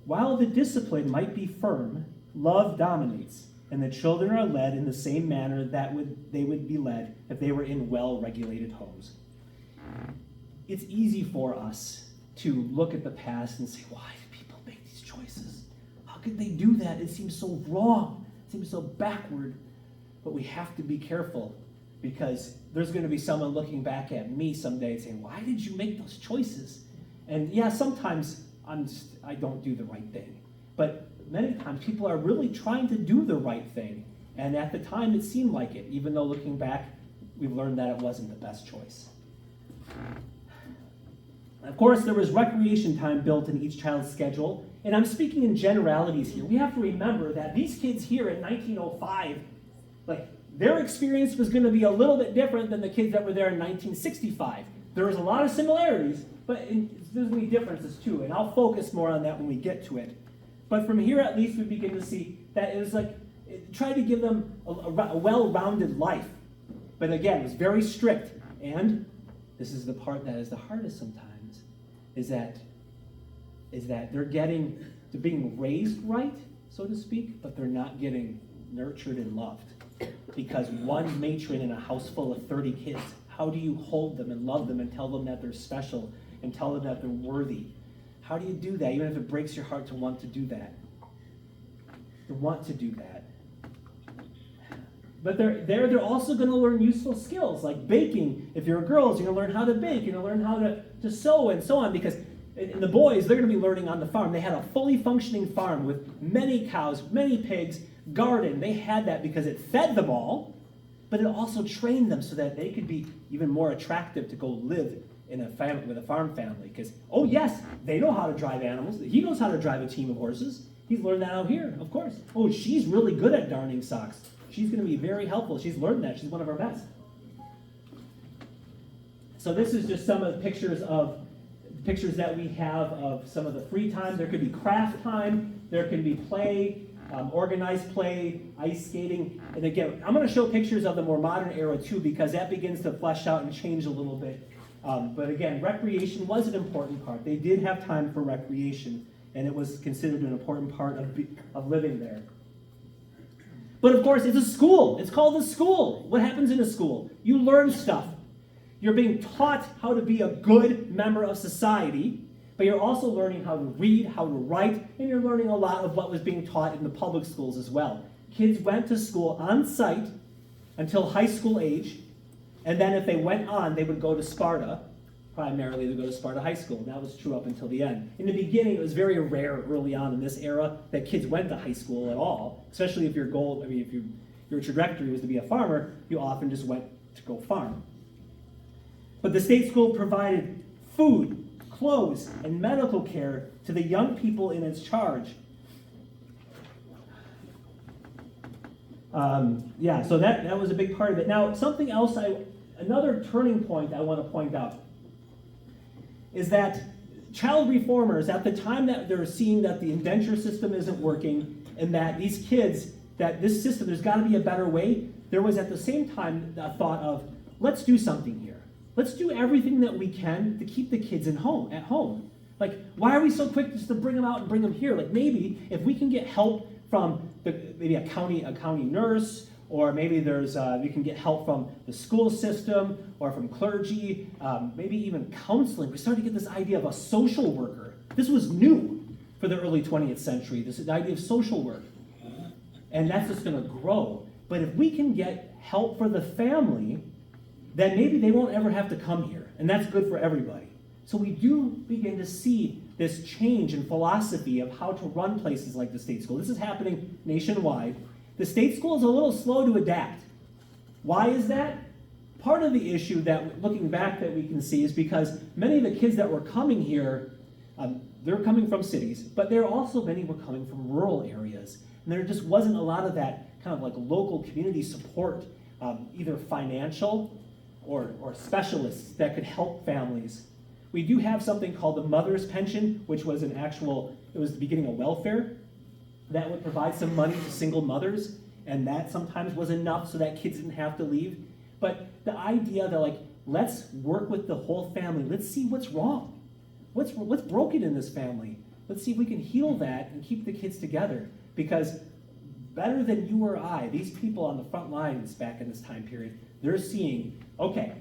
"While the discipline might be firm, love dominates, and the children are led in the same manner that they would be led if they were in well-regulated homes." It's easy for us to look at the past and say, why do people make these choices? How could they do that? It seems so wrong. It seems so backward. But we have to be careful, because there's going to be someone looking back at me someday and saying, why did you make those choices? And yeah, sometimes I don't do the right thing. But many times people are really trying to do the right thing. And at the time it seemed like it, even though looking back, we've learned that it wasn't the best choice. Of course, there was recreation time built in each child's schedule. And I'm speaking in generalities here. We have to remember that these kids here in 1905, their experience was going to be a little bit different than the kids that were there in 1965. There was a lot of similarities, but there's going to be differences too, and I'll focus more on that when we get to it. But from here, at least, we begin to see that it was try to give them a well-rounded life. But again, it was very strict, and this is the part that is the hardest sometimes, is that they're being raised right, so to speak, but they're not getting nurtured and loved. Because one matron in a house full of 30 kids, how do you hold them and love them and tell them that they're special and tell them that they're worthy? How do you do that, even if it breaks your heart to want to do that? To want to do that. But they're also going to learn useful skills like baking. If you're girls, you're going to learn how to bake, you're going to learn how to sew and so on, because in the boys, they're going to be learning on the farm. They had a fully functioning farm with many cows, many pigs, garden. They had that because it fed them all, but it also trained them so that they could be even more attractive to go live in a family with a farm family. Because, oh yes, they know how to drive animals. He knows how to drive a team of horses. He's learned that out here, of course. Oh, she's really good at darning socks. She's going to be very helpful. She's learned that. She's one of our best. So this is just some of the pictures that we have of some of the free time. There could be craft time. There can be play. Organized play, ice skating. And again, I'm going to show pictures of the more modern era too, because that begins to flesh out and change a little bit. But again, recreation was an important part. They did have time for recreation, and it was considered an important part of living there. But of course, it's a school. It's called a school. What happens in a school? You learn stuff. You're being taught how to be a good member of society, but you're also learning how to read, how to write, and you're learning a lot of what was being taught in the public schools as well. Kids went to school on site until high school age, and then if they went on, they would go to Sparta. Primarily, they would go to Sparta High School, and that was true up until the end. In the beginning, it was very rare early on in this era that kids went to high school at all, especially if your trajectory was to be a farmer, you often just went to go farm. But the state school provided food, clothes, and medical care to the young people in its charge. So that was a big part of it. Now, something else, another turning point I want to point out is that child reformers, at the time that they're seeing that the indenture system isn't working and that these kids, that this system, there's got to be a better way, there was at the same time a thought of, let's do something here. Let's do everything that we can to keep the kids at home. Like, why are we so quick just to bring them out and bring them here? Like, maybe if we can get help from maybe a county nurse, or maybe we can get help from the school system or from clergy, maybe even counseling. We started to get this idea of a social worker. This was new for the early 20th century, this idea of social work. And that's just going to grow. But if we can get help for the family, then maybe they won't ever have to come here. And that's good for everybody. So we do begin to see this change in philosophy of how to run places like the state school. This is happening nationwide. The state school is a little slow to adapt. Why is that? Part of the issue that, looking back, that we can see is because many of the kids that were coming here, they're coming from cities, but many were coming from rural areas. And there just wasn't a lot of that kind of like local community support, either financial or specialists that could help families. We do have something called the mother's pension, which was it was the beginning of welfare. That would provide some money to single mothers, and that sometimes was enough so that kids didn't have to leave. But the idea that, like, let's work with the whole family. Let's see what's wrong. What's broken in this family? Let's see if we can heal that and keep the kids together. Because better than you or I, these people on the front lines back in this time period, they're seeing, okay,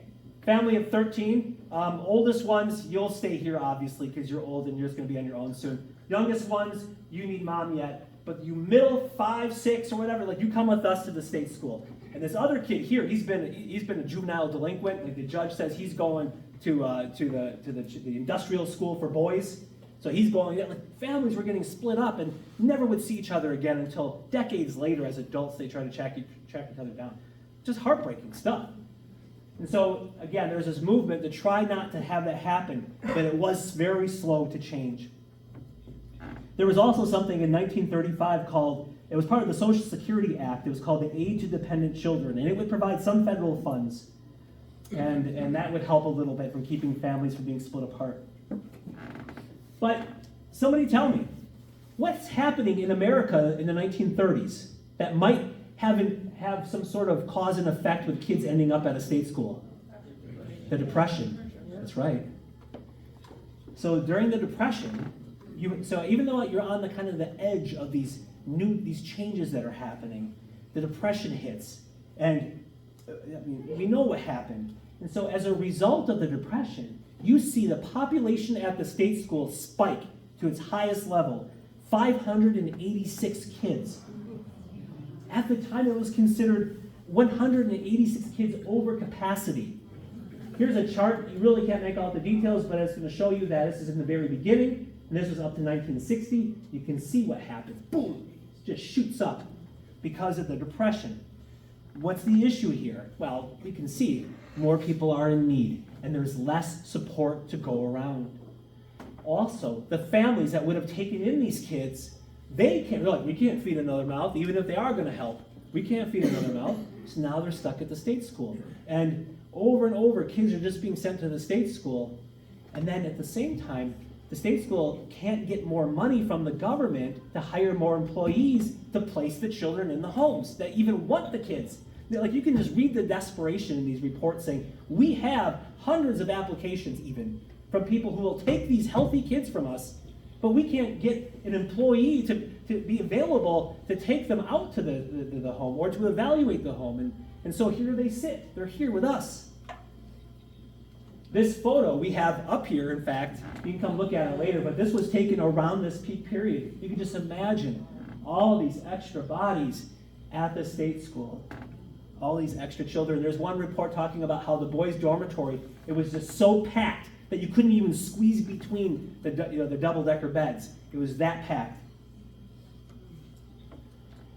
family of 13, oldest ones, you'll stay here, obviously, because you're old and you're just going to be on your own soon. Youngest ones, you need mom yet. But you middle 5, 6, or whatever, like, you come with us to the state school. And this other kid here, he's been a juvenile delinquent. Like, the judge says he's going to the industrial school for boys. So he's going. Like, families were getting split up and never would see each other again until decades later, as adults, they try to track each other down. Just heartbreaking stuff. And so again, there's this movement to try not to have that happen, but it was very slow to change. There was also something in 1935 it was part of the Social Security Act. It was called the Aid to Dependent Children, and it would provide some federal funds. And that would help a little bit from keeping families from being split apart. But somebody tell me, what's happening in America in the 1930s that might have some sort of cause and effect with kids ending up at a state school? The Depression. That's right. So during the Depression, so even though you're on the kind of the edge of these changes that are happening, the Depression hits, and we know what happened. And so as a result of the Depression, you see the population at the state school spike to its highest level, 586 kids. At the time, it was considered 186 kids over capacity. Here's a chart. You really can't make out the details, but it's going to show you that this is in the very beginning. And this was up to 1960. You can see what happens. Boom! It just shoots up because of the Depression. What's the issue here? Well, you can see more people are in need, and there's less support to go around. Also, the families that would have taken in these kids, we can't feed another mouth, even if they are going to help. We can't feed another mouth. So now they're stuck at the state school. And over, kids are just being sent to the state school. And then at the same time, the state school can't get more money from the government to hire more employees to place the children in the homes that even want the kids. Like, you can just read the desperation in these reports saying, we have hundreds of applications even from people who will take these healthy kids from us, but we can't get an employee to be available to take them out to the home or to evaluate the home. And so here they sit. They're here with us. This photo we have up here, in fact, you can come look at it later, but this was taken around this peak period. You can just imagine all these extra bodies at the state school, all these extra children. There's one report talking about how the boys' dormitory, it was just so packed that you couldn't even squeeze between the double-decker beds. It was that packed.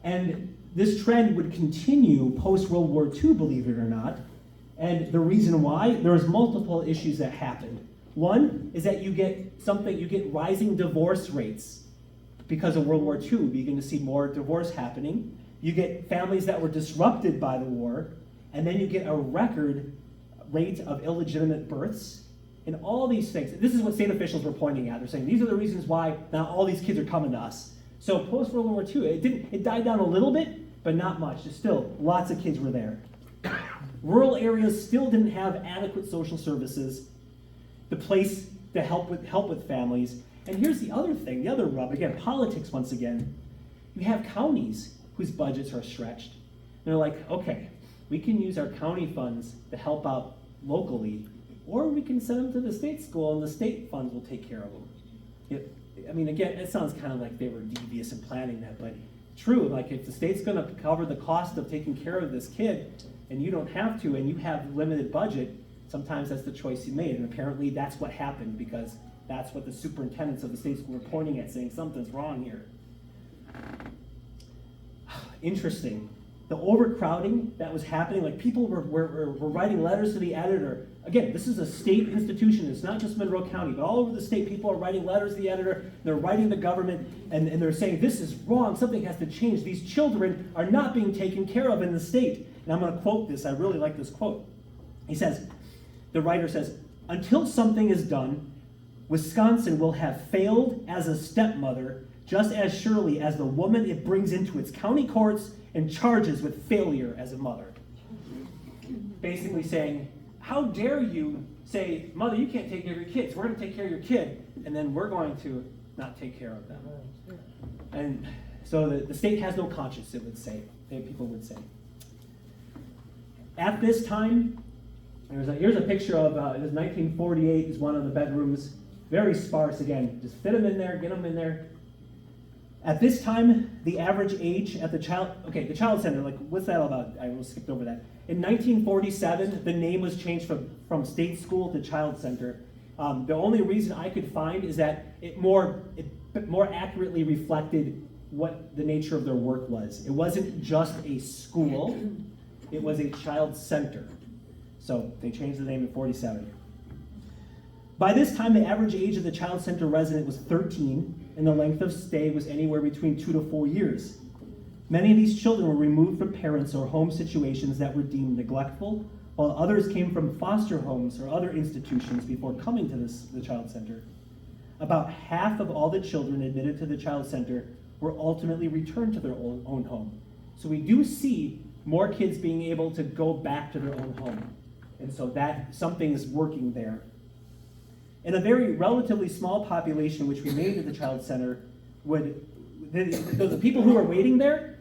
And this trend would continue post-World War II, believe it or not. And the reason why, there's multiple issues that happened. One is that you get rising divorce rates because of World War II. We begin to see more divorce happening. You get families that were disrupted by the war, and then you get a record rate of illegitimate births. And all these things, this is what state officials were pointing at. They're saying these are the reasons why now all these kids are coming to us. So post World War II, it died down a little bit, but not much. There's still lots of kids were there. Rural areas still didn't have adequate social services, the place to help with families. And here's the other thing, the other rub, again, politics once again. You have counties whose budgets are stretched. They're like, okay, we can use our county funds to help out locally, or we can send them to the state school and the state funds will take care of them. I mean, again, it sounds kind of like they were devious in planning that, but true, like if the state's gonna cover the cost of taking care of this kid and you don't have to and you have limited budget, sometimes that's the choice you made. And apparently that's what happened because that's what the superintendents of the state school were pointing at, saying something's wrong here. Interesting. The overcrowding that was happening, like people were writing letters to the editor. Again, this is a state institution. It's not just Monroe County, but all over the state, people are writing letters to the editor. They're writing the government, and they're saying, this is wrong. Something has to change. These children are not being taken care of in the state. And I'm going to quote this. I really like this quote. He says, the writer says, until something is done, Wisconsin will have failed as a stepmother just as surely as the woman it brings into its county courts and charges with failure as a mother. Basically saying, how dare you say, mother, you can't take care of your kids. We're going to take care of your kid, and then we're going to not take care of them. And so the state has no conscience, it would say, people would say. At this time, here's a picture of, it was 1948, is one of the bedrooms, very sparse, again, just fit them in there, get them in there. At this time, the average age at the child center, like, what's that all about? I almost skipped over that. In 1947, the name was changed from state school to child center. The only reason I could find is that it more accurately reflected what the nature of their work was. It wasn't just a school, it was a child center. So they changed the name in 47. By this time, the average age of the child center resident was 13, and the length of stay was anywhere between 2 to 4 years. Many of these children were removed from parents or home situations that were deemed neglectful, while others came from foster homes or other institutions before coming to the child center. About half of all the children admitted to the child center were ultimately returned to their own home. So we do see more kids being able to go back to their own home. And so that something's working there. In a very relatively small population which remained at the child center, the people who were waiting there,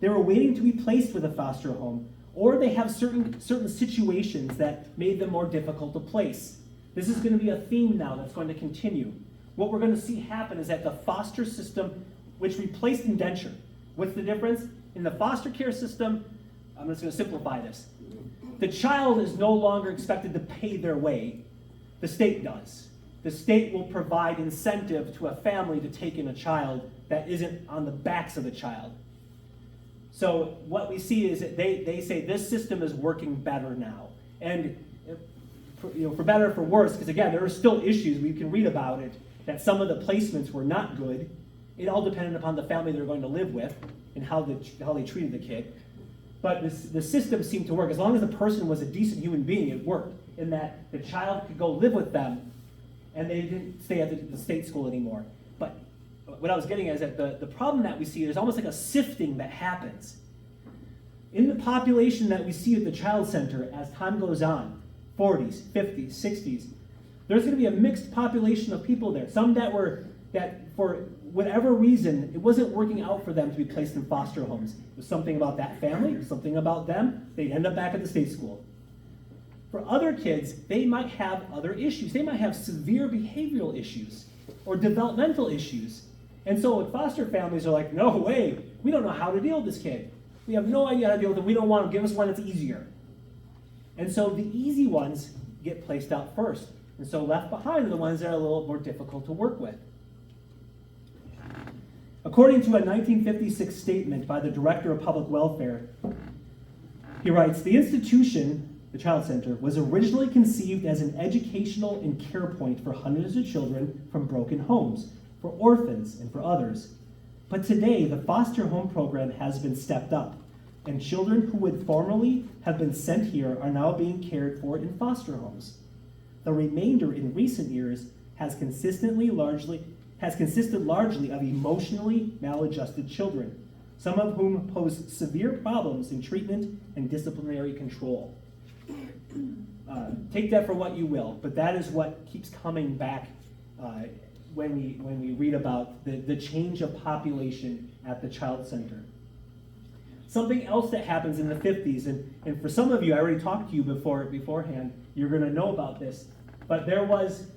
they were waiting to be placed with a foster home, or they have certain situations that made them more difficult to place. This is going to be a theme now that's going to continue. What we're going to see happen is that the foster system, which replaced Indenture, what's the difference? In the foster care system, I'm just going to simplify this. The child is no longer expected to pay their way. The state does. The state will provide incentive to a family to take in a child that isn't on the backs of the child. So what we see is that they say this system is working better now. And for better or for worse, because again, there are still issues, we can read about it, that some of the placements were not good. It all depended upon the family they're going to live with and how they treated the kid. But the system seemed to work. As long as the person was a decent human being, it worked, in that the child could go live with them and they didn't stay at the state school anymore. But what I was getting at is that the problem that we see, there's almost like a sifting that happens. In the population that we see at the child center as time goes on, 40s, 50s, 60s, there's going to be a mixed population of people there. Some that for whatever reason, it wasn't working out for them to be placed in foster homes. It was something about that family, something about them. They'd end up back at the state school. For other kids, they might have other issues. They might have severe behavioral issues or developmental issues. And so foster families are like, no way, we don't know how to deal with this kid. We have no idea how to deal with him. We don't want to give us one that's easier. And so the easy ones get placed out first. And so left behind are the ones that are a little more difficult to work with. According to a 1956 statement by the Director of Public Welfare, he writes, the institution, the child center, was originally conceived as an educational and care point for hundreds of children from broken homes, for orphans, and for others. But today, the foster home program has been stepped up, and children who would formerly have been sent here are now being cared for in foster homes. The remainder in recent years has consisted largely of emotionally maladjusted children, some of whom pose severe problems in treatment and disciplinary control. Take that for what you will, but that is what keeps coming back when we read about the change of population at the child center. Something else that happens in the 50s, and for some of you, I already talked to you beforehand, you're going to know about this, but there was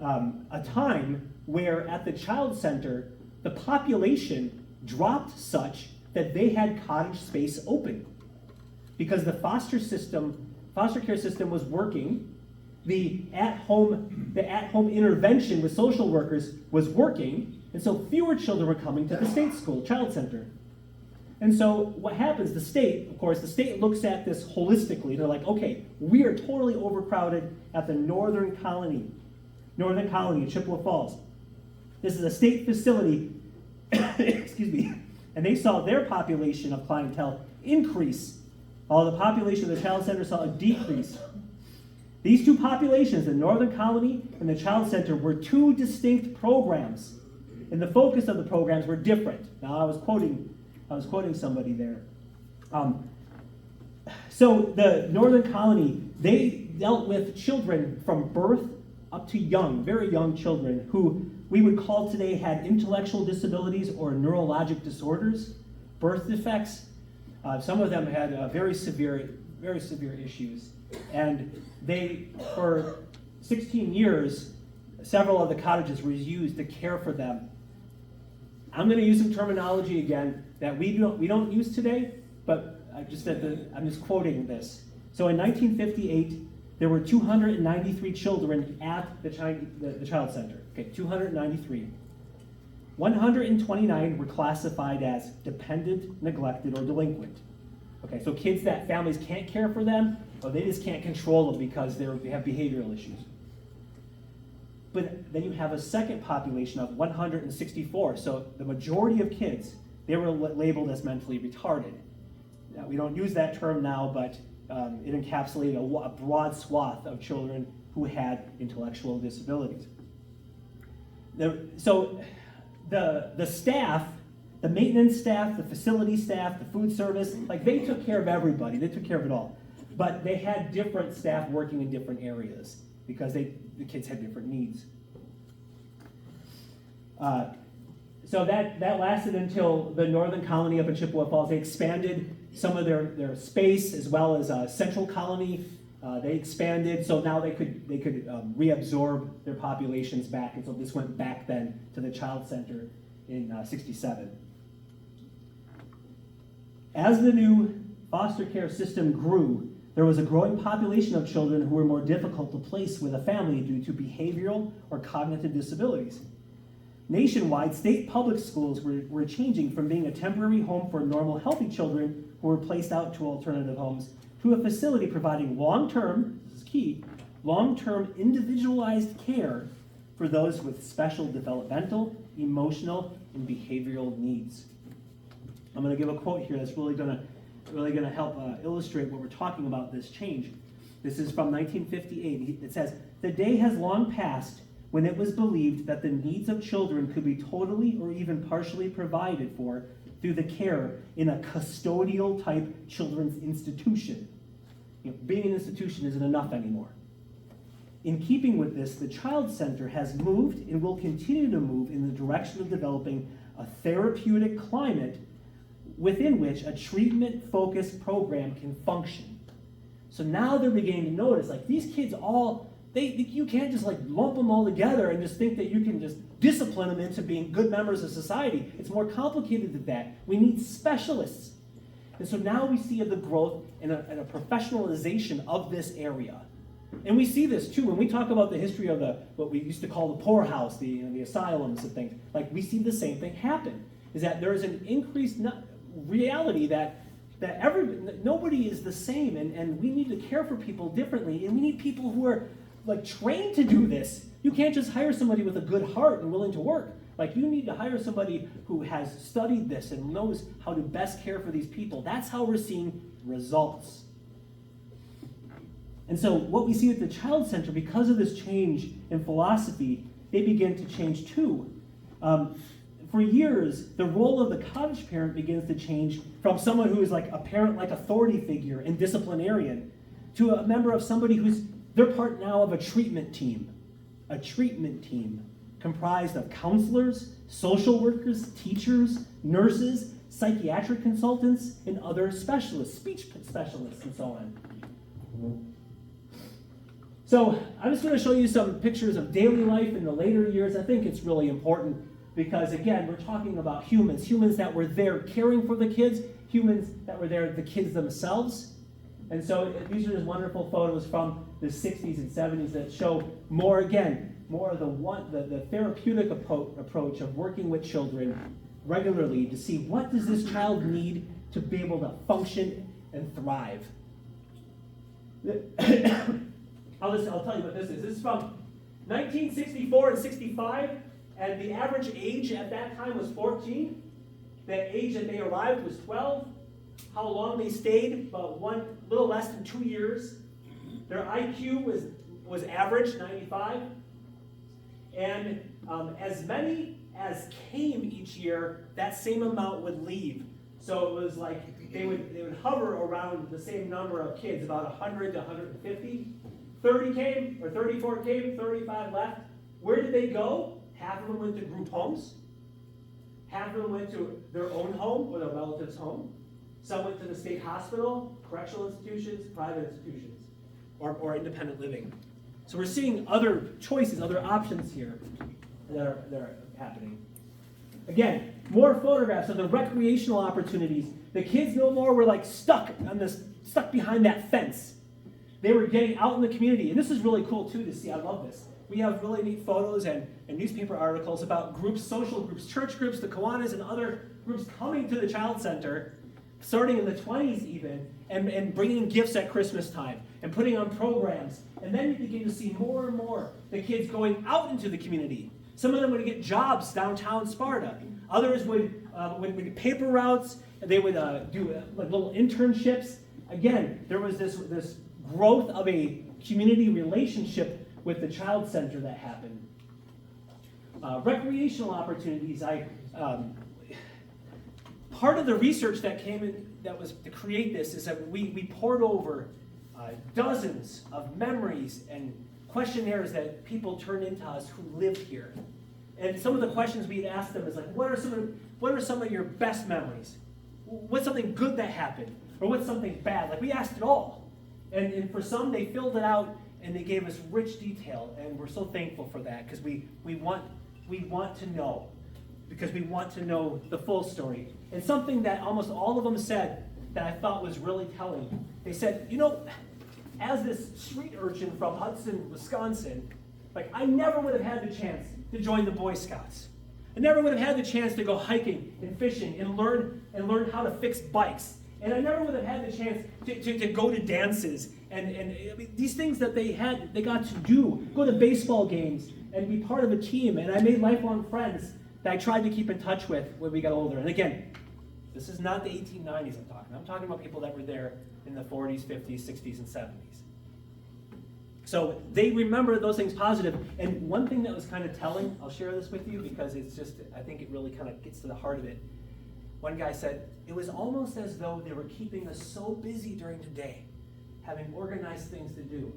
a time where at the child center, the population dropped such that they had cottage space open. Because the foster care system was working, the at-home intervention with social workers was working, and so fewer children were coming to the state school, child center. And so what happens, the state looks at this holistically. They're like, okay, we are totally overcrowded at the Northern Colony in Chippewa Falls. This is a state facility, excuse me, and they saw their population of clientele increase, while the population of the child center saw a decrease. These two populations, the Northern Colony and the child center, were two distinct programs, and the focus of the programs were different. Now, I was quoting somebody there. So the Northern Colony, they dealt with children from birth up to very young children who we would call today had intellectual disabilities or neurologic disorders, birth defects. Some of them had very severe issues. And for 16 years, several of the cottages were used to care for them. I'm going to use some terminology again that we don't use today, but I'm just quoting this. So in 1958, there were 293 children at the child center. Okay, 293. 129 were classified as dependent, neglected, or delinquent. Okay, so kids that families can't care for them, or they just can't control them because they have behavioral issues. But then you have a second population of 164. So the majority of kids, they were labeled as mentally retarded. Now, we don't use that term now, but it encapsulated a broad swath of children who had intellectual disabilities. So the staff, the maintenance staff, the facility staff, the food service, like they took care of everybody. They took care of it all. But they had different staff working in different areas because the kids had different needs. So that lasted until the Northern Colony up in Chippewa Falls. They expanded some of their space as well as Central Colony. They expanded, so now they could reabsorb their populations back, and so this went back then to the child center in '67. As the new foster care system grew, there was a growing population of children who were more difficult to place with a family due to behavioral or cognitive disabilities. Nationwide, state public schools were changing from being a temporary home for normal, healthy children who were placed out to alternative homes to a facility providing long-term, this is key, long-term individualized care for those with special developmental, emotional, and behavioral needs. I'm going to give a quote here that's really going to help illustrate what we're talking about, this change. This is from 1958. It says, "The day has long passed when it was believed that the needs of children could be totally or even partially provided for through the care in a custodial type children's institution." Being an institution isn't enough anymore. In keeping with this, the Child Center has moved and will continue to move in the direction of developing a therapeutic climate within which a treatment-focused program can function. So now they're beginning to notice, like, these kids you can't just lump them all together and just think that you can just discipline them into being good members of society. It's more complicated than that. We need specialists. And so now we see the growth and a professionalization of this area. And we see this too when we talk about the history of what we used to call the poorhouse, the asylums and things. Like, we see the same thing happen. Is that there is an increased reality that nobody is the same, and we need to care for people differently, and we need people who are trained to do this. You can't just hire somebody with a good heart and willing to work. You need to hire somebody who has studied this and knows how to best care for these people. That's how we're seeing results. And so what we see at the Child Center, because of this change in philosophy, they begin to change too. For years, the role of the cottage parent begins to change from someone who is like a parent-like authority figure and disciplinarian to a member of somebody they're part now of a treatment team comprised of counselors, social workers, teachers, nurses, psychiatric consultants, and other specialists, speech specialists, and so on. So I'm just going to show you some pictures of daily life in the later years. I think it's really important because, again, we're talking about humans that were there caring for the kids, humans that were there, the kids themselves. And so these are just wonderful photos from the 60s and 70s that show more of the therapeutic approach of working with children regularly to see what does this child need to be able to function and thrive. I'll tell you what this is. This is from 1964 and 65, and the average age at that time was 14. The age that they arrived was 12. How long they stayed? About little less than 2 years. Their IQ was average, 95. And as many as came each year, that same amount would leave. So it was like they would hover around the same number of kids, about 100 to 150. 30 came, or 34 came, 35 left. Where did they go? Half of them went to group homes. Half of them went to their own home or their relative's home. Some went to the state hospital, correctional institutions, private institutions, or independent living. So we're seeing other choices, other options here that are happening. Again, more photographs of the recreational opportunities. The kids no more were like stuck behind that fence. They were getting out in the community. And this is really cool too to see. I love this. We have really neat photos and newspaper articles about groups, social groups, church groups, the Kiwanis and other groups coming to the Child Center, starting in the 20s even, and bringing gifts at Christmas time and putting on programs. And then you begin to see more and more the kids going out into the community. Some of them would get jobs downtown Sparta. Others would get paper routes. They would do like little internships. Again, there was this growth of a community relationship with the Child Center that happened. Recreational opportunities. Part of the research that came in, that was to create this, is that we poured over dozens of memories and questionnaires that people turned into us who lived here. And some of the questions we'd ask them is like, what are some of your best memories? What's something good that happened? Or what's something bad? Like, we asked it all. And for some, they filled it out and they gave us rich detail, and we're so thankful for that because we want to know, because we want to know the full story. And something that almost all of them said that I thought was really telling. They said, as this street urchin from Hudson, Wisconsin, like, I never would have had the chance to join the Boy Scouts. I never would have had the chance to go hiking and fishing and learn how to fix bikes. And I never would have had the chance to go to dances and I mean, these things that they got to do, go to baseball games and be part of a team. And I made lifelong friends that I tried to keep in touch with when we got older. And again, this is not the 1890s I'm talking. I'm talking about people that were there in the 40s, 50s, 60s, and 70s. So they remember those things positive. And one thing that was kind of telling, I'll share this with you because it's just, I think it really kind of gets to the heart of it. One guy said, it was almost as though they were keeping us so busy during the day, having organized things to do,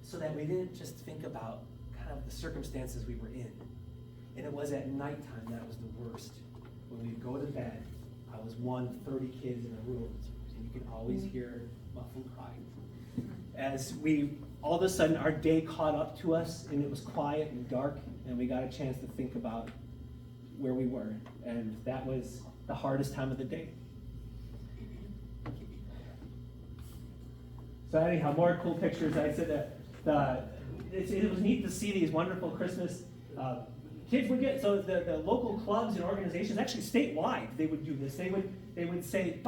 so that we didn't just think about kind of the circumstances we were in. And it was at nighttime that was the worst. When we'd go to bed, I was 30 kids in a room, and you could always hear muffled crying. As all of a sudden, our day caught up to us, and it was quiet and dark, and we got a chance to think about where we were. And that was the hardest time of the day. So anyhow, more cool pictures. I said that it was neat to see these wonderful Christmas. Kids would get, so the local clubs and organizations, actually statewide, they would do this. They would say,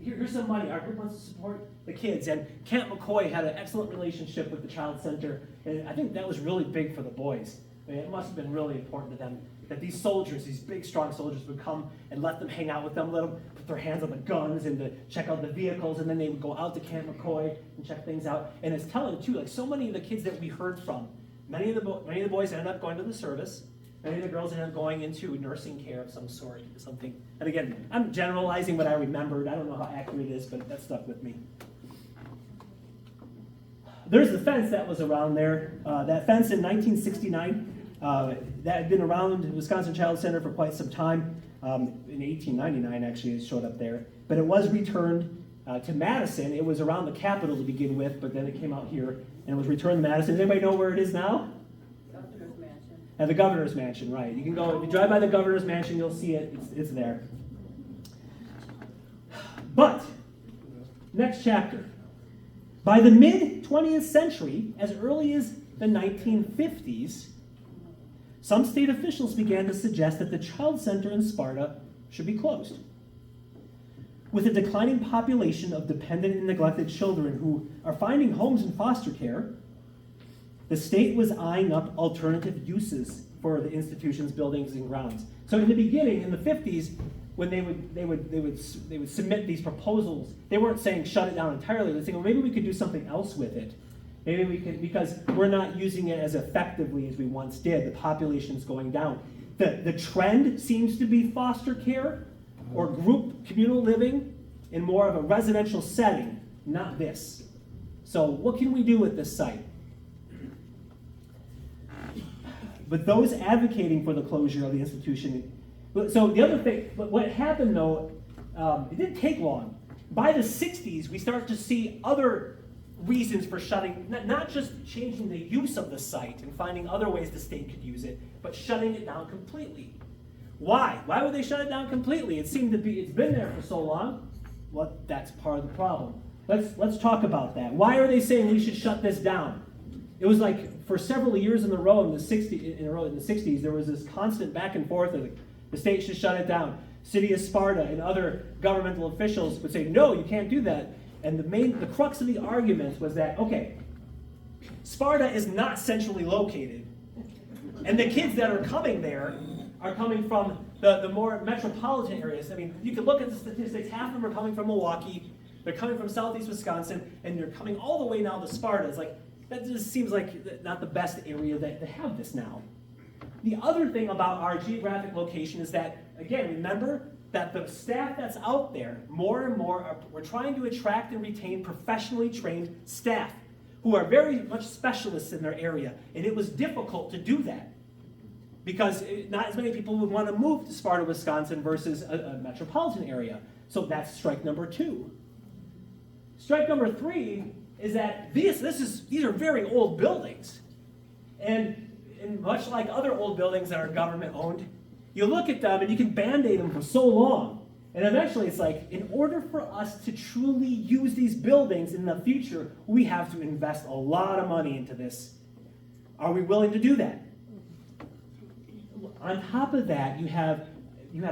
here's some money. Our group wants to support the kids. And Camp McCoy had an excellent relationship with the Child Center. And I think that was really big for the boys. I mean, it must have been really important to them. that these soldiers, these big, strong soldiers, would come and let them hang out with them, let them put their hands on the guns and to check out the vehicles, and then they would go out to Camp McCoy and check things out. And it's telling, too, like so many of the kids that we heard from, many of the boys ended up going to the service. Many of the girls ended up going into nursing care of some sort or something. And again, I'm generalizing what I remembered. I don't know how accurate it is, but that stuck with me. There's the fence that was around there. That fence in 1969, that had been around the Wisconsin Child Center for quite some time. In 1899, actually, it showed up there. But it was returned to Madison. It was around the Capitol to begin with, but then it came out here and it was returned to Madison. Does anybody know where it is now? Governor's Mansion. At the Governor's Mansion, right. You can go, if you drive by the Governor's Mansion, you'll see it. It's there. But, next chapter. By the mid-20th century, as early as the 1950s, some state officials began to suggest that the child center in Sparta should be closed. With a declining population of dependent and neglected children who are finding homes in foster care, the state was eyeing up alternative uses for the institution's buildings and grounds. So in the beginning, in the 50s, when they would submit these proposals, they weren't saying shut it down entirely. They're saying, well, maybe we could do something else with it. Maybe we could, because we're not using it as effectively as we once did. The population's going down. The trend seems to be foster care or group communal living in more of a residential setting, not this. So what can we do with this site? But those advocating for the closure of the institution. So the other thing, what happened though, it didn't take long. By the 60s, we start to see other reasons for shutting, not just changing the use of the site and finding other ways the state could use it, but shutting it down completely. Why? Why would they shut it down completely? It seemed to be, it's been there for so long. Well, that's part of the problem. Let's talk about that. Why are they saying we should shut this down? It was like for several years in a row in the 60s, there was this constant back and forth of the state should shut it down. City of Sparta and other governmental officials would say, no, you can't do that. And the crux of the argument was that, okay, Sparta is not centrally located. And the kids that are coming there are coming from the more metropolitan areas. I mean, you can look at the statistics, half of them are coming from Milwaukee, they're coming from southeast Wisconsin, and they're coming all the way now to Sparta. It's like, that just seems like not the best area to have this now. The other thing about our geographic location is that, again, remember that the staff that's out there, more and more, we're trying to attract and retain professionally trained staff who are very much specialists in their area. And it was difficult to do that because not as many people would want to move to Sparta, Wisconsin versus a metropolitan area. So that's strike number 2. Strike number 3 is that these are very old buildings. And much like other old buildings that are government owned, you look at them and you can band-aid them for so long. And eventually it's like, in order for us to truly use these buildings in the future, we have to invest a lot of money into this. Are we willing to do that? On top of that, you have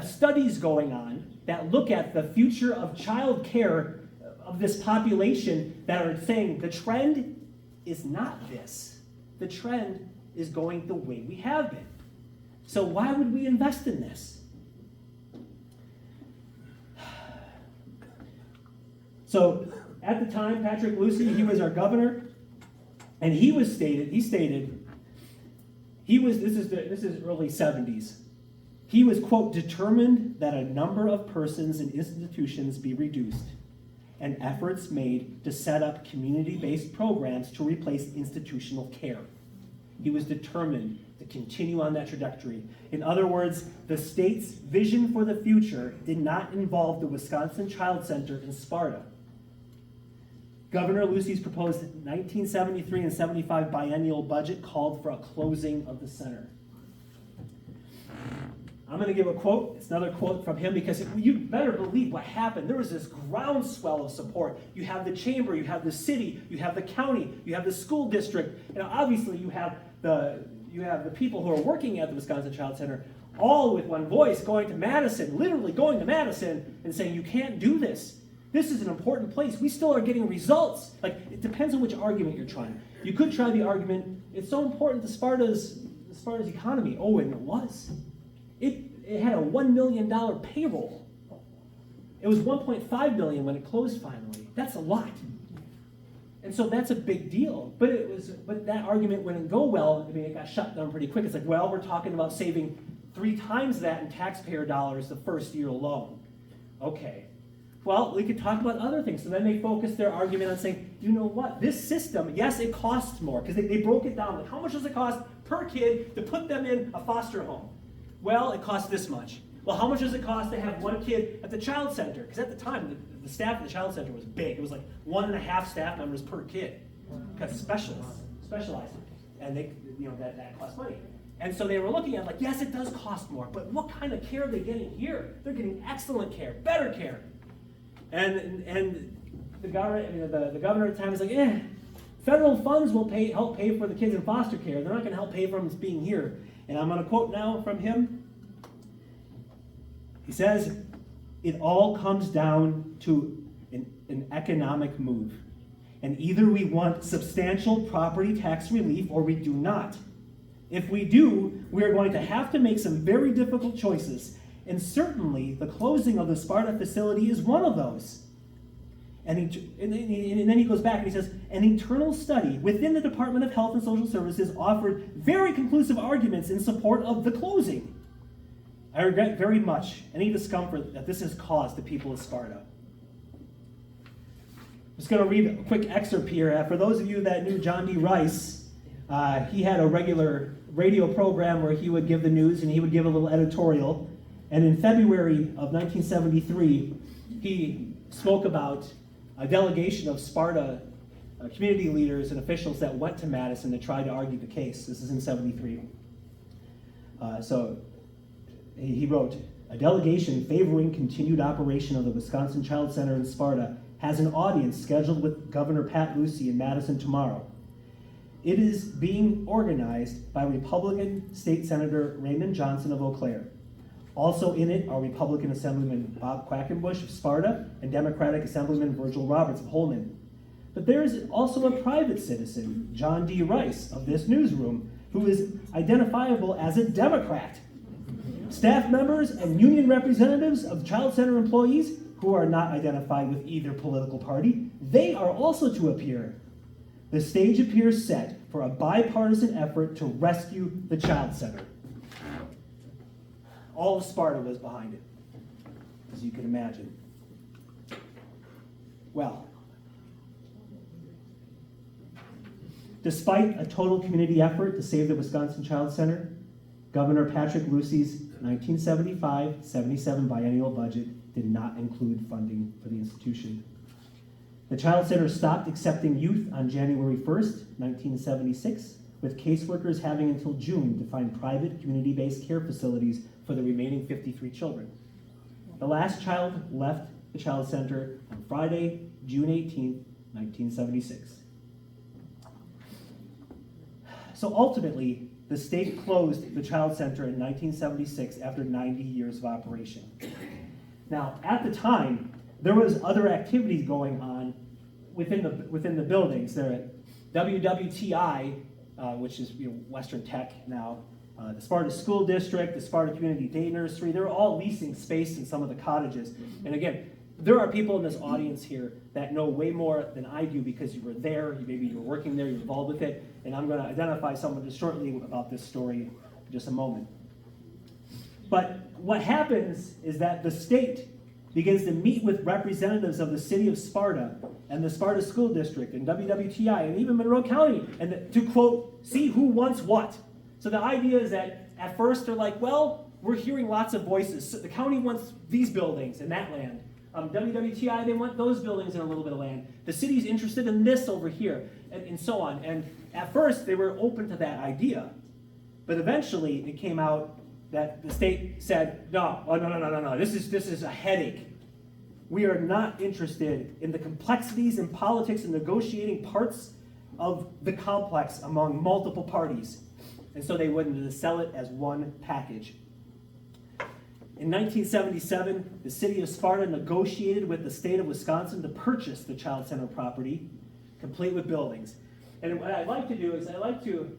studies going on that look at the future of child care of this population that are saying the trend is not this. The trend is going the way we have been. So why would we invest in this? So at the time, Patrick Lucy, he was our governor, and this is early 70s. He was, quote, determined that a number of persons and institutions be reduced and efforts made to set up community-based programs to replace institutional care. He was determined to continue on that trajectory. In other words, the state's vision for the future did not involve the Wisconsin Child Center in Sparta. Governor Lucy's proposed 1973 and 75 biennial budget called for a closing of the center. I'm going to give a quote. It's another quote from him because you better believe what happened. There was this groundswell of support. You have the chamber, you have the city, you have the county, you have the school district, and obviously you have the people who are working at the Wisconsin Child Center, all with one voice going to Madison, literally going to Madison and saying, you can't do this. This is an important place. We still are getting results. Like, it depends on which argument you're trying. You could try the argument, it's so important to Sparta's economy. Oh, and it was. It had a $1 million payroll. It was $1.5 million when it closed finally. That's a lot. And so that's a big deal. But that argument wouldn't go well. I mean, it got shut down pretty quick. It's like, well, we're talking about saving 3 times that in taxpayer dollars the first year alone. Okay. Well, we could talk about other things. So then they focused their argument on saying, you know what, this system, yes, it costs more, because they broke it down. Like, how much does it cost per kid to put them in a foster home? Well, it costs this much. Well, how much does it cost to have one kid at the child center? Because at the time, the staff at the child center was big. It was like 1.5 staff members per kid, because specialized, and that cost money. And so they were looking at like, yes, it does cost more, but what kind of care are they getting here? They're getting excellent care, better care. And the governor at the time was like, federal funds will help pay for the kids in foster care. They're not going to help pay for them being here. And I'm going to quote now from him. He says, it all comes down to an economic move. And either we want substantial property tax relief or we do not. If we do, we are going to have to make some very difficult choices. And certainly, the closing of the Sparta facility is one of those. And then he goes back and he says, an internal study within the Department of Health and Social Services offered very conclusive arguments in support of the closing. I regret very much any discomfort that this has caused the people of Sparta. I'm just going to read a quick excerpt here. For those of you that knew John D. Rice, he had a regular radio program where he would give the news and he would give a little editorial. And in February of 1973, he spoke about a delegation of Sparta community leaders and officials that went to Madison to try to argue the case. This is in 73. So he wrote, a delegation favoring continued operation of the Wisconsin Child Center in Sparta has an audience scheduled with Governor Pat Lucey in Madison tomorrow. It is being organized by Republican State Senator Raymond Johnson of Eau Claire. Also in it are Republican Assemblyman Bob Quackenbush of Sparta and Democratic Assemblyman Virgil Roberts of Holman. But there is also a private citizen, John D. Rice, of this newsroom, who is identifiable as a Democrat. Staff members and union representatives of Child Center employees who are not identified with either political party, they are also to appear. The stage appears set for a bipartisan effort to rescue the Child Center. All of Sparta was behind it, as you can imagine. Well, despite a total community effort to save the Wisconsin Child Center, Governor Patrick Lucey's 1975-77 biennial budget did not include funding for the institution. The Child Center stopped accepting youth on January 1st, 1976, with caseworkers having until June to find private community-based care facilities for the remaining 53 children. The last child left the Child Center on Friday, June 18th, 1976. So ultimately, the state closed the Child Center in 1976 after 90 years of operation. Now, at the time, there was other activities going on within the buildings. There at WWTI, which is Western Tech now, the Sparta School District, the Sparta Community Day Nursery, they're all leasing space in some of the cottages. And again, there are people in this audience here that know way more than I do because you were there, maybe you were working there, you're involved with it, and I'm going to identify someone just shortly about this story in just a moment. But what happens is that the state begins to meet with representatives of the city of Sparta and the Sparta School District and WWTI and even Monroe County and to, quote, see who wants what. So the idea is that at first they're like, well, we're hearing lots of voices. So the county wants these buildings and that land. WWTI, they want those buildings and a little bit of land. The city's interested in this over here, and so on. And at first, they were open to that idea. But eventually, it came out that the state said, no, this is a headache. We are not interested in the complexities and politics and negotiating parts of the complex among multiple parties. And so they wanted to sell it as one package. In 1977, the city of Sparta negotiated with the state of Wisconsin to purchase the Child Center property, complete with buildings. And what I'd like to do is I'd like to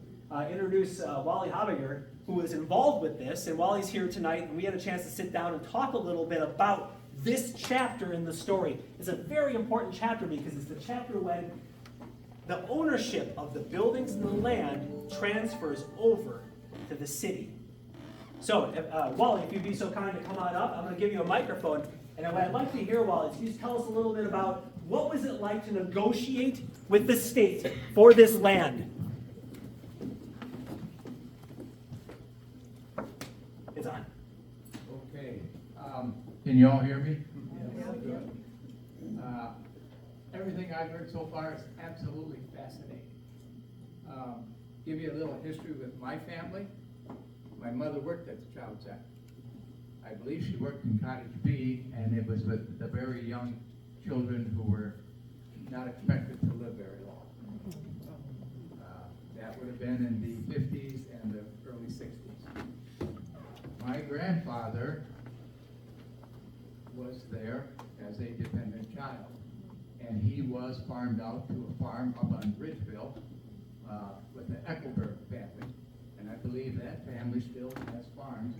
introduce Wally Habiger. who was involved with this. And while he's here tonight, we had a chance to sit down and talk a little bit about this chapter in the story. It's a very important chapter because it's the chapter when the ownership of the buildings and the land transfers over to the city. So, Wally, if you'd be so kind to come on up, I'm going to give you a microphone. And what I'd like to hear, Wally, is you just tell us a little bit about what was it like to negotiate with the state for this land? It's on. Okay. Can you all hear me? Yes. Good. Everything I've heard so far is absolutely fascinating. Give you a little history with my family. My mother worked at the child center. I believe she worked in Cottage B, and it was with the very young children who were not expected to live very long. That would have been in the 50s and the early 60s. My grandfather was there as a dependent child, and he was farmed out to a farm up on Ridgeville with the Eckelberg family, and I believe that family still has farms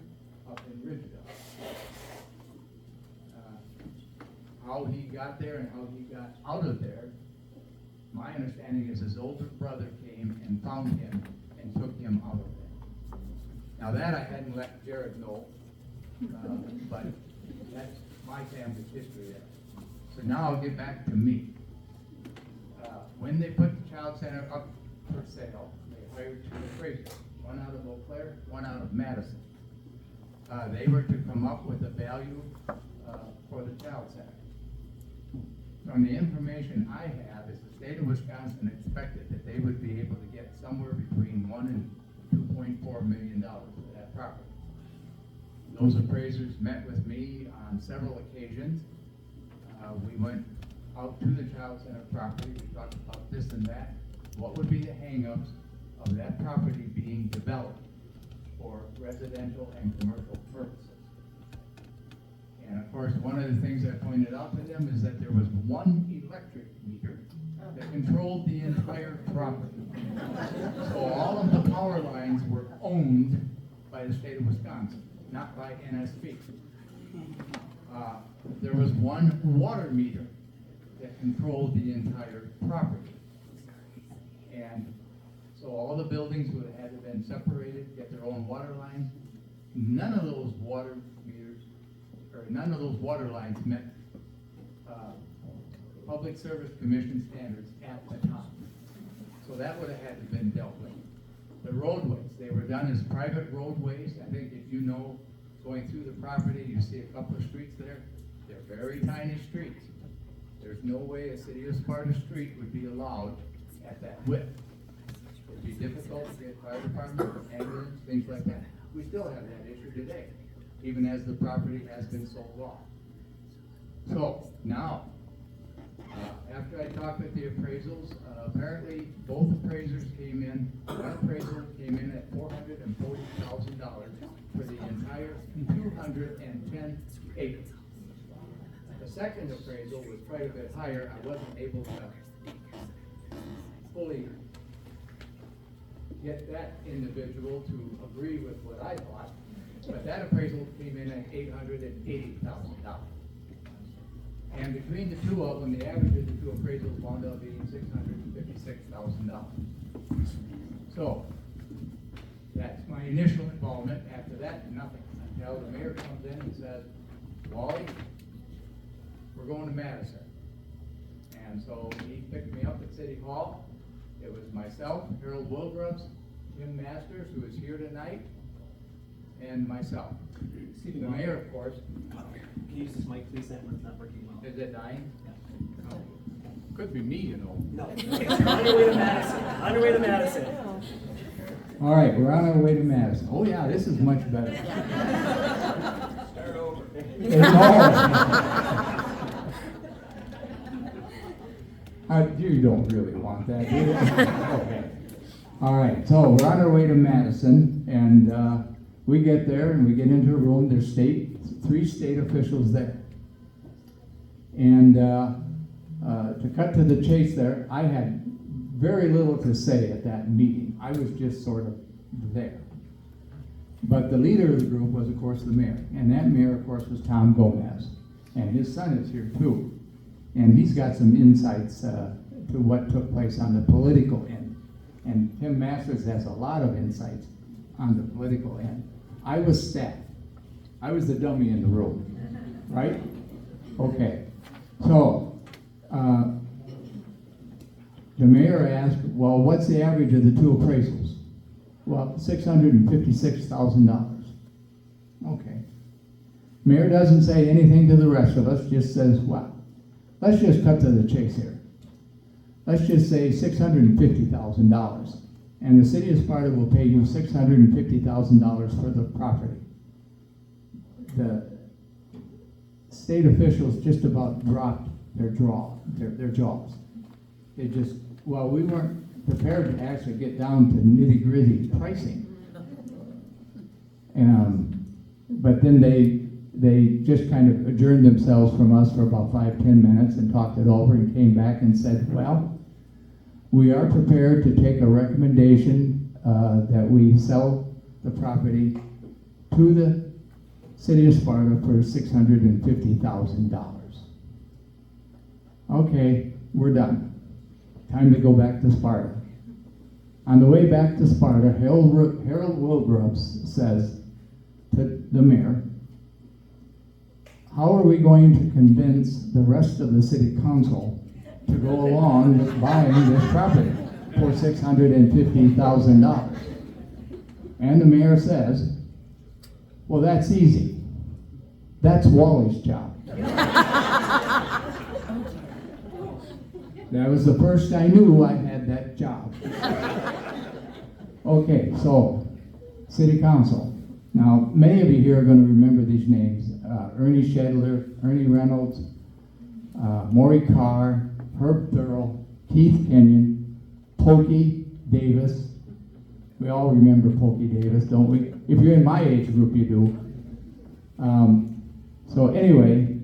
up in Ridgeville. How he got there and how he got out of there, my understanding is his older brother came and found him and took him out of there. Now that I hadn't let Jarrod know, but that's my family's history there. So now I'll get back to me. When they put the child center up for sale, they hired two appraisers, one out of Eau Claire, one out of Madison. They were to come up with a value for the child center. From the information I have, is the state of Wisconsin expected that they would be able to get somewhere between $1 and $2.4 million for that property. Those appraisers met with me on several occasions. We went out to the child center property. We talked about this and that. What would be the hang-ups of that property being developed for residential and commercial purposes? And of course, one of the things I pointed out to them is that there was one electric meter that controlled the entire property. So all of the power lines were owned by the state of Wisconsin, not by NSP. There was one water meter that controlled the entire property. And so all the buildings would have had to have been separated, get their own water lines. None of those water meters, or none of those water lines met Public Service Commission standards at the time. So that would have had to have been dealt with. The roadways, they were done as private roadways. I think if you know, going through the property, you see a couple of streets there. They're very tiny streets. There's no way a city of Sparta street would be allowed at that width. It would be difficult to get fire department, ambulance, things like that. We still have that issue today, even as the property has been sold off. So now, after I talked with the appraisals, apparently both appraisers came in. One appraisal came in at $440,000 for the entire 210 acres. The second appraisal was quite a bit higher. I wasn't able to fully get that individual to agree with what I thought, but that appraisal came in at $880,000. And between the two of them, the average of the two appraisals wound up being $656,000. So that's my initial involvement. After that, nothing. Until the mayor comes in and says, Wally, we're going to Madison. And so he picked me up at City Hall. It was myself, Harold Wilgrubbs, Jim Masters, who is here tonight, and myself. The mayor, of course. Can you use this mic, please? That one's not working well. Is it dying? Oh. Could be me, you know. No. On your way to Madison. On your way to Madison. All right, we're on our way to Madison. Oh yeah, this is much better. Start over. You don't really want that, do you? Okay. All right, so we're on our way to Madison, and we get there and we get into a room. There's three state officials there. And to cut to the chase there, I had very little to say at that meeting. I was just sort of there. But the leader of the group was, of course, the mayor. And that mayor, of course, was Tom Gomez. And his son is here, too. And he's got some insights to what took place on the political end. And Tim Masters has a lot of insights on the political end. I was staff. I was the dummy in the room, right? Okay. So, the mayor asked, well, what's the average of the two appraisals? Well, $656,000. Okay. Mayor doesn't say anything to the rest of us, just says, well, let's just cut to the chase here. Let's just say $650,000. And the city of Sparta will pay you $650,000 for the property. The state officials just about dropped their jaws. They just, well, we weren't prepared to actually get down to nitty-gritty pricing. But then they just kind of adjourned themselves from us for about 5-10 minutes and talked it over and came back and said, well, we are prepared to take a recommendation that we sell the property to the city of Sparta for $650,000. Okay, we're done. Time to go back to Sparta. On the way back to Sparta, Harold Wilgrubs says to the mayor, how are we going to convince the rest of the city council to go along with buying this property for $650,000? And the mayor says, well, that's easy. That's Wally's job. That was the first I knew I had that job. Okay, so, city council. Now, many of you here are going to remember these names. Ernie Shedler, Ernie Reynolds, Maury Carr, Herb Thurl, Keith Kenyon, Pokey Davis. We all remember Pokey Davis, don't we? If you're in my age group, you do. So anyway,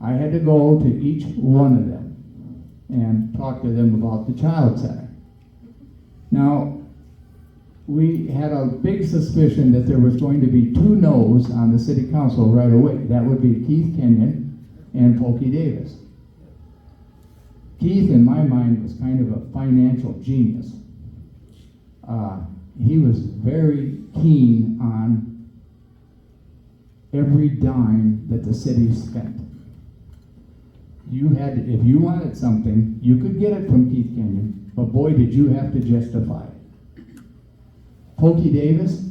I had to go to each one of them and talk to them about the Child Center. Now, we had a big suspicion that there was going to be two no's on the city council right away. That would be Keith Kenyon and Pokey Davis. Keith, in my mind, was kind of a financial genius. He was very keen on every dime that the city spent. You had to, if you wanted something, you could get it from Keith Kenyon, but boy, did you have to justify it. Pokey Davis's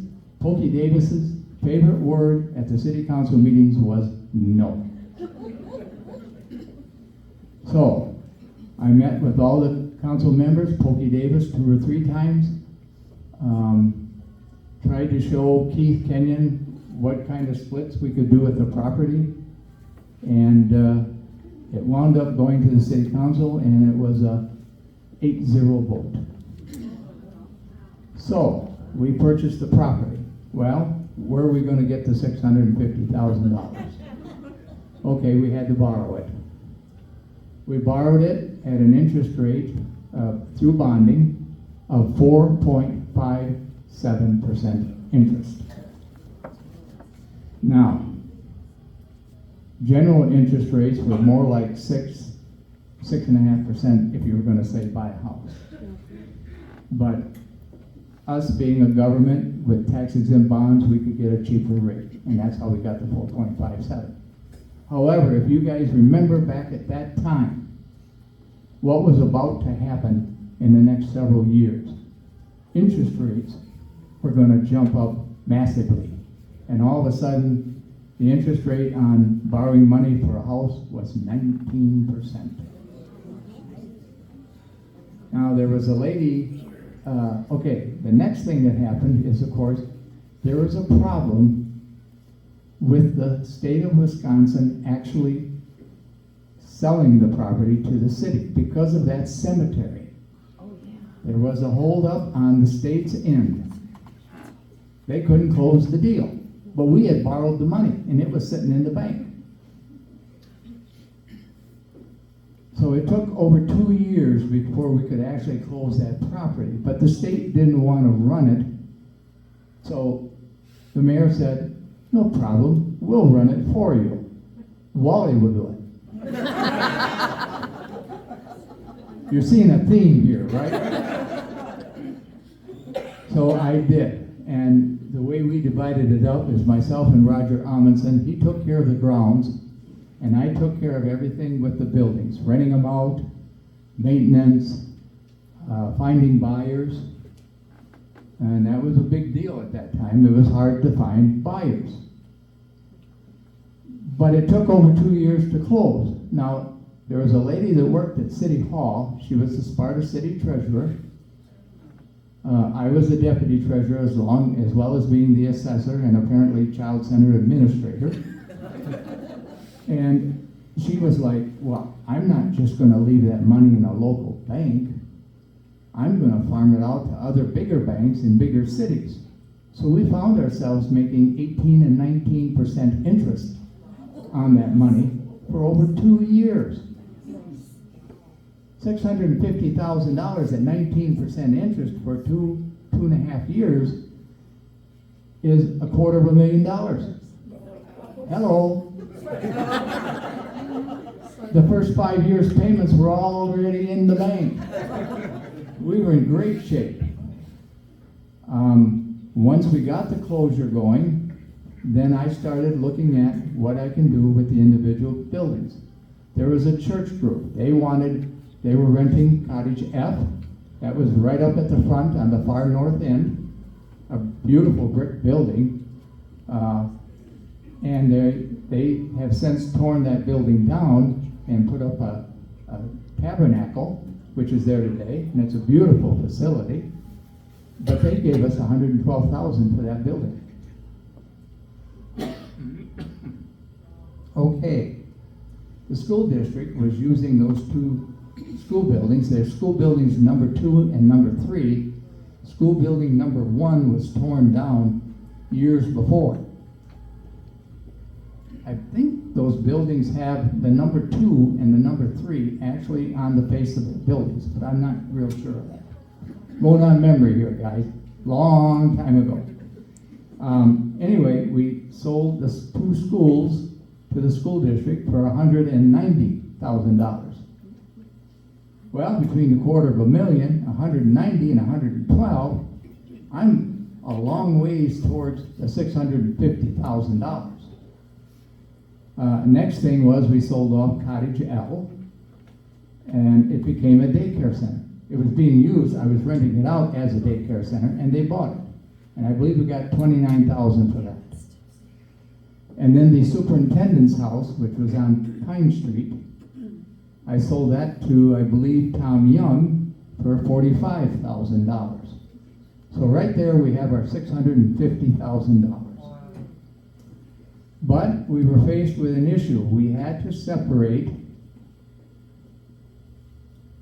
favorite word at the city council meetings was no. So, I met with all the council members, Pokey Davis 2 or 3 times, tried to show Keith Kenyon what kind of splits we could do with the property, and it wound up going to the city council, and it was a 8-0 vote. So, we purchased the property. Well, where are we going to get the $650,000? Okay, we had to borrow it. We borrowed it at an interest rate through bonding of 4.57% interest. Now, general interest rates were more like 6.5% if you were going to say buy a house. But us being a government with tax-exempt bonds, we could get a cheaper rate, and that's how we got the 4.57. However, if you guys remember back at that time, what was about to happen in the next several years, interest rates were going to jump up massively, and all of a sudden, the interest rate on borrowing money for a house was 19%. Now, there was a lady. Okay, the next thing that happened is, of course, there was a problem with the state of Wisconsin actually selling the property to the city because of that cemetery. There was a holdup on the state's end. They couldn't close the deal, but we had borrowed the money, and it was sitting in the bank. So it took over 2 years before we could actually close that property, but the state didn't want to run it. So The mayor said, "No problem, we'll run it for you." Wally will do it. You're seeing a theme here, right? So I did. And the way we divided it up is myself and Roger Amundsen. He took care of the grounds, and I took care of everything with the buildings, renting them out, maintenance, finding buyers. And that was a big deal at that time. It was hard to find buyers. But it took over 2 years to close. Now, there was a lady that worked at City Hall. She was the Sparta City Treasurer. I was the deputy treasurer as well as being the assessor and apparently child center administrator. And she was like, "Well, I'm not just going to leave that money in a local bank. I'm going to farm it out to other bigger banks in bigger cities." So we found ourselves making 18 and 19% interest on that money for over 2 years. $650,000 at 19% interest for two and a half years is $250,000. Hello. The first 5 years' payments were all already in the bank. We were in great shape. Once we got the closure going, then I started looking at what I can do with the individual buildings. There was a church group. They were renting Cottage F. That was right up at the front on the far north end, a beautiful brick building. And they have since torn that building down and put up a tabernacle, which is there today, and it's a beautiful facility. But they gave us $112,000 for that building. Okay, the school district was using those two school buildings. There's school buildings number 2 and number 3. School building number 1 was torn down years before. I think those buildings have the number 2 and the number 3 actually on the face of the buildings, but I'm not real sure of that. Going on memory here, guys. Long time ago. Anyway, we sold the 2 schools to the school district for $190,000. Well, between $250,000, 190, and 112, I'm a long ways towards the $650,000. Next thing was we sold off Cottage L, and it became a daycare center. It was being used, I was renting it out as a daycare center, and they bought it. And I believe we got $29,000 for that. And then the superintendent's house, which was on Pine Street, I sold that to, I believe, Tom Young for $45,000. So right there we have our $650,000. But we were faced with an issue. We had to separate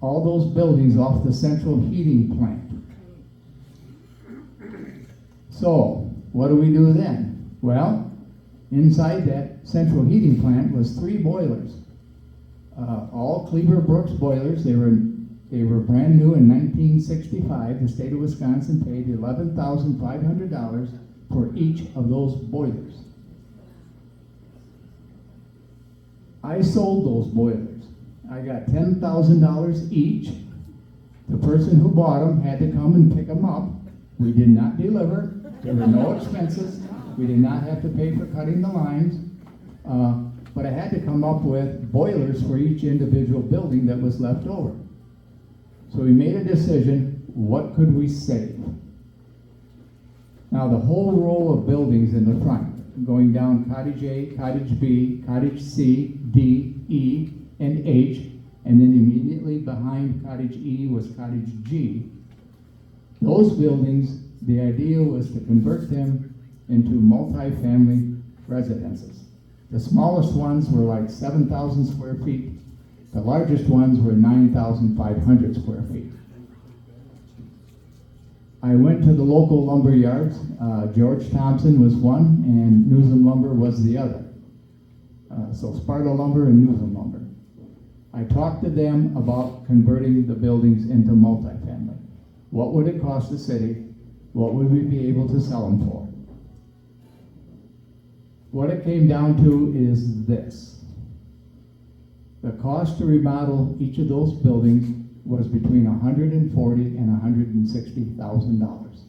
all those buildings off the central heating plant. So, what do we do then? Well, inside that central heating plant was 3 boilers. All Cleaver Brooks boilers. They were brand new in 1965. The state of Wisconsin paid $11,500 for each of those boilers. I sold those boilers. I got $10,000 each. The person who bought them had to come and pick them up. We did not deliver. There were no expenses. We did not have to pay for cutting the lines. But I had to come up with boilers for each individual building that was left over. So we made a decision, what could we save? Now the whole row of buildings in the front, going down Cottage A, Cottage B, Cottage C, D, E, and H, and then immediately behind Cottage E was Cottage G. Those buildings, the idea was to convert them into multi-family residences. The smallest ones were like 7,000 square feet. The largest ones were 9,500 square feet. I went to the local lumber yards. George Thompson was one, and Newsom Lumber was the other. So Sparta Lumber and Newsom Lumber. I talked to them about converting the buildings into multifamily. What would it cost the city? What would we be able to sell them for? what it came down to is this. The cost to remodel each of those buildings was between $140,000 and $160,000.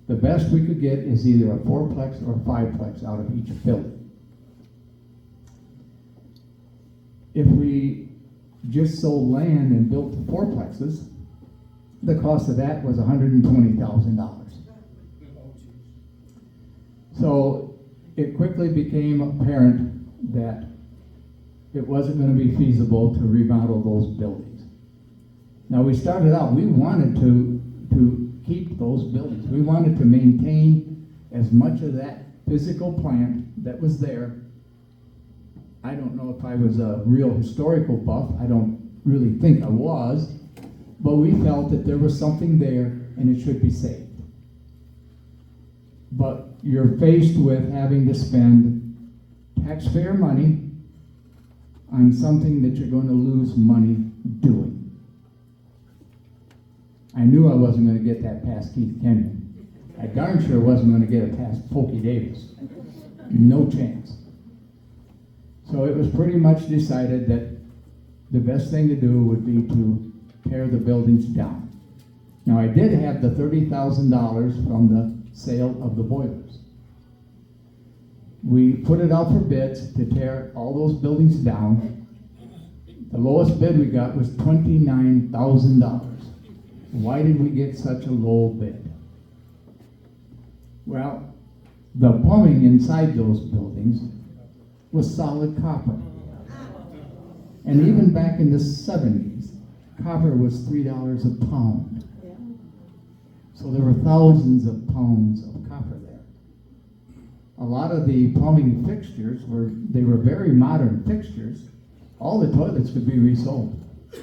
The best we could get is either a fourplex or a fiveplex out of each building. If we just sold land and built the fourplexes, the cost of that was $120,000. So it quickly became apparent that it wasn't going to be feasible to remodel those buildings. Now we started out, we wanted to keep those buildings. We wanted to maintain as much of that physical plant that was there. I don't know if I was a real historical buff. I don't really think I was. But we felt that there was something there and it should be saved. But you're faced with having to spend taxpayer money on something that you're going to lose money doing. I knew I wasn't going to get that past Keith Kenyon. I darn sure wasn't going to get it past Pokey Davis. No chance. So it was pretty much decided that the best thing to do would be to tear the buildings down. Now I did have the $30,000 from the sale of the boilers. We put it out for bids to tear all those buildings down. The lowest bid we got was $29,000. Why did we get such a low bid? Well, the plumbing inside those buildings was solid copper. And even back in the 70s, copper was $3 a pound. So there were thousands of pounds of copper there. A lot of the plumbing fixtures were very modern fixtures. All the toilets could be resold.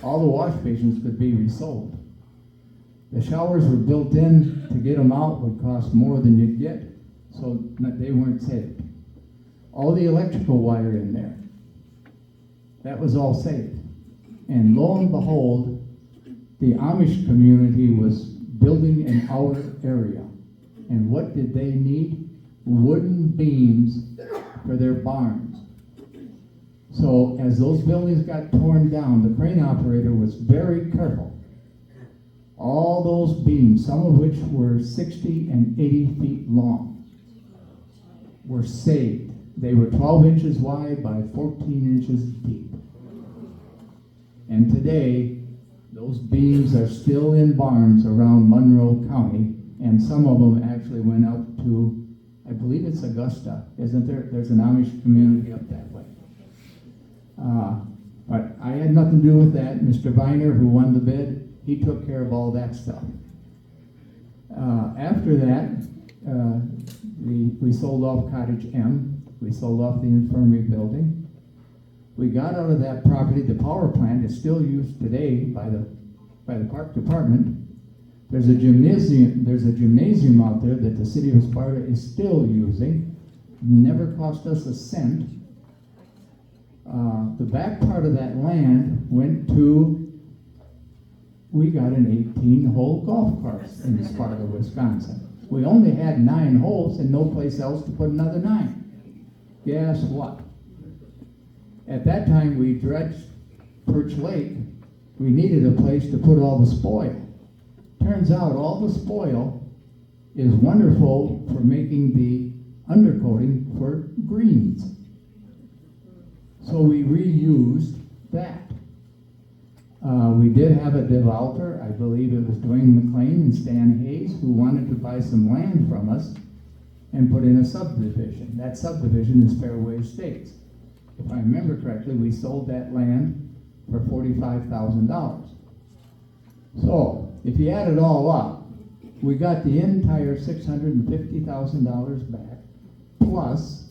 All the wash basins could be resold. The showers were built in. To get them out would cost more than you'd get, so they weren't saved. All the electrical wire in there, that was all saved. And lo and behold, the Amish community was building in our area. And what did they need? Wooden beams for their barns. So as those buildings got torn down, the crane operator was very careful. All those beams, some of which were 60 and 80 feet long, were saved. They were 12 inches wide by 14 inches deep. And today, those beams are still in barns around Monroe County, and some of them actually went up to, I believe it's Augusta, isn't there? There's an Amish community up that way. But I had nothing to do with that. Mr. Viner, who won the bid, he took care of all that stuff. After that, we sold off Cottage M. We sold off the infirmary building. We got out of that property. The power plant is still used today by the park department. There's a gymnasium out there that the city of Sparta is still using. Never cost us a cent. The back part of that land went to, we got an 18-hole golf course in Sparta, Wisconsin. We only had 9 holes and no place else to put another 9. Guess what? At that time, we dredged Perch Lake. We needed a place to put all the spoil. Turns out all the spoil is wonderful for making the undercoating for greens. So we reused that. We did have a developer, I believe it was Dwayne McLean and Stan Hayes, who wanted to buy some land from us and put in a subdivision. That subdivision is Fairway Estates. If I remember correctly, we sold that land for $45,000. So, if you add it all up, we got the entire $650,000 back, plus,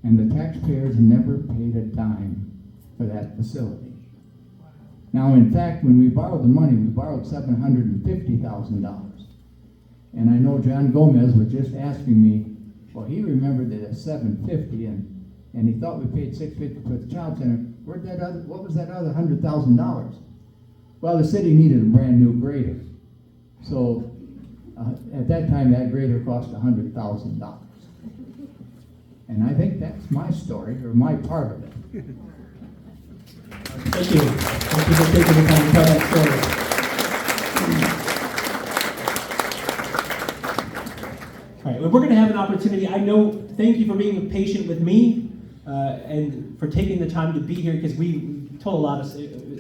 and the taxpayers never paid a dime for that facility. Now, in fact, when we borrowed the money, we borrowed $750,000. And I know John Gomez was just asking me, well, he remembered it as $750, and he thought we paid $650 for the child center. What was that other $100,000? Well, the city needed a brand new grader. So At that time, that grader cost $100,000. And I think that's my story, or my part of it. Thank you. Thank you for taking the time to tell that story. All right, well, we're going to have an opportunity. I know, thank you for being patient with me and for taking the time to be here, because we told there's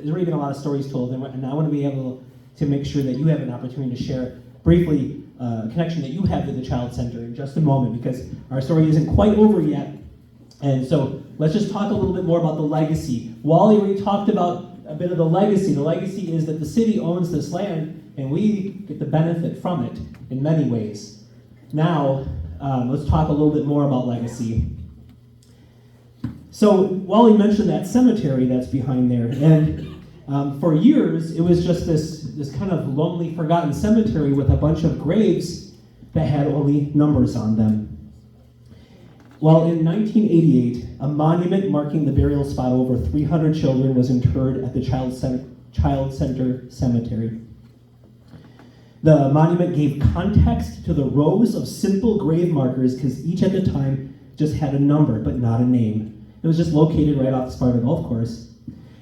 already been a lot of stories told, and I want to be able to make sure that you have an opportunity to share briefly a connection that you have to the Child Center in just a moment, because our story isn't quite over yet. And so let's just talk a little bit more about the legacy. Wally already talked about a bit of the legacy. The legacy is that the city owns this land, and we get the benefit from it in many ways. Now, let's talk a little bit more about legacy. So Wally mentioned that cemetery that's behind there, and for years it was just this kind of lonely, forgotten cemetery with a bunch of graves that had only numbers on them. Well, in 1988, a monument marking the burial spot of over 300 children was interred at the Child Center Cemetery. The monument gave context to the rows of simple grave markers, because each at the time just had a number but not a name. It was just located right off the Sparta Golf Course.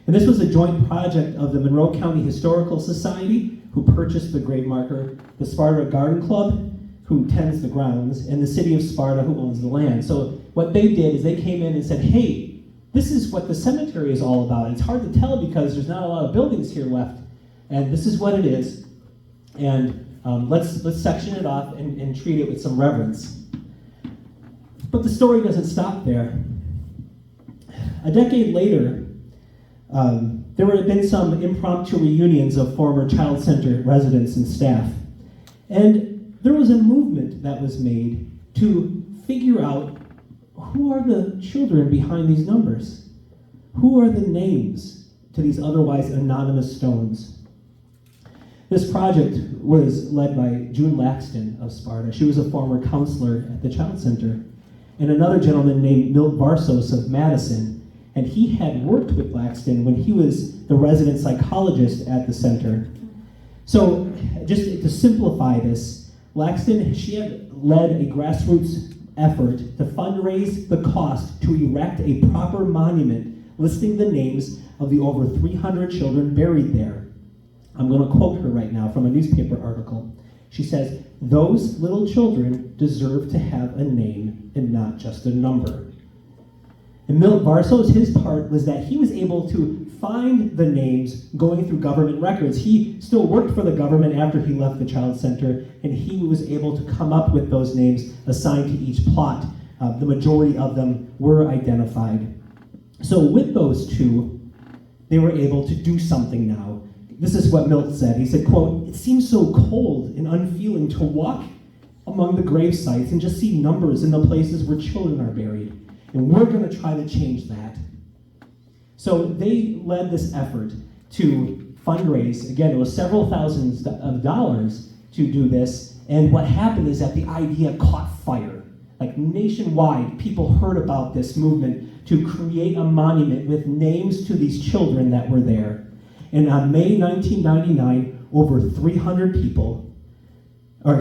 And this was a joint project of the Monroe County Historical Society, who purchased the grave marker, the Sparta Garden Club, who tends the grounds, and the city of Sparta, who owns the land. So what they did is they came in and said, hey, this is what the cemetery is all about. It's hard to tell because there's not a lot of buildings here left, and this is what it is. And let's section it off and treat it with some reverence. But the story doesn't stop there. A decade later, there had been some impromptu reunions of former Child Center residents and staff. And there was a movement that was made to figure out, who are the children behind these numbers? Who are the names to these otherwise anonymous stones? This project was led by June Laxton of Sparta. She was a former counselor at the Child Center. And another gentleman named Milt Varsos of Madison. And he had worked with Laxton when he was the resident psychologist at the center. So just to simplify this, Laxton, she had led a grassroots effort to fundraise the cost to erect a proper monument listing the names of the over 300 children buried there. I'm going to quote her right now from a newspaper article. She says, "Those little children deserve to have a name and not just a number." And Milt Varsos, his part was that he was able to find the names going through government records. He still worked for the government after he left the Child Center, and he was able to come up with those names assigned to each plot. The majority of them were identified. So with those two, they were able to do something now. This is what Milt said. He said, quote, "It seems so cold and unfeeling to walk among the grave sites and just see numbers in the places where children are buried. And we're going to try to change that." So they led this effort to fundraise. Again, it was several thousands of dollars to do this. And what happened is that the idea caught fire. Like nationwide, people heard about this movement to create a monument with names to these children that were there. And on May 1999, over 300 people were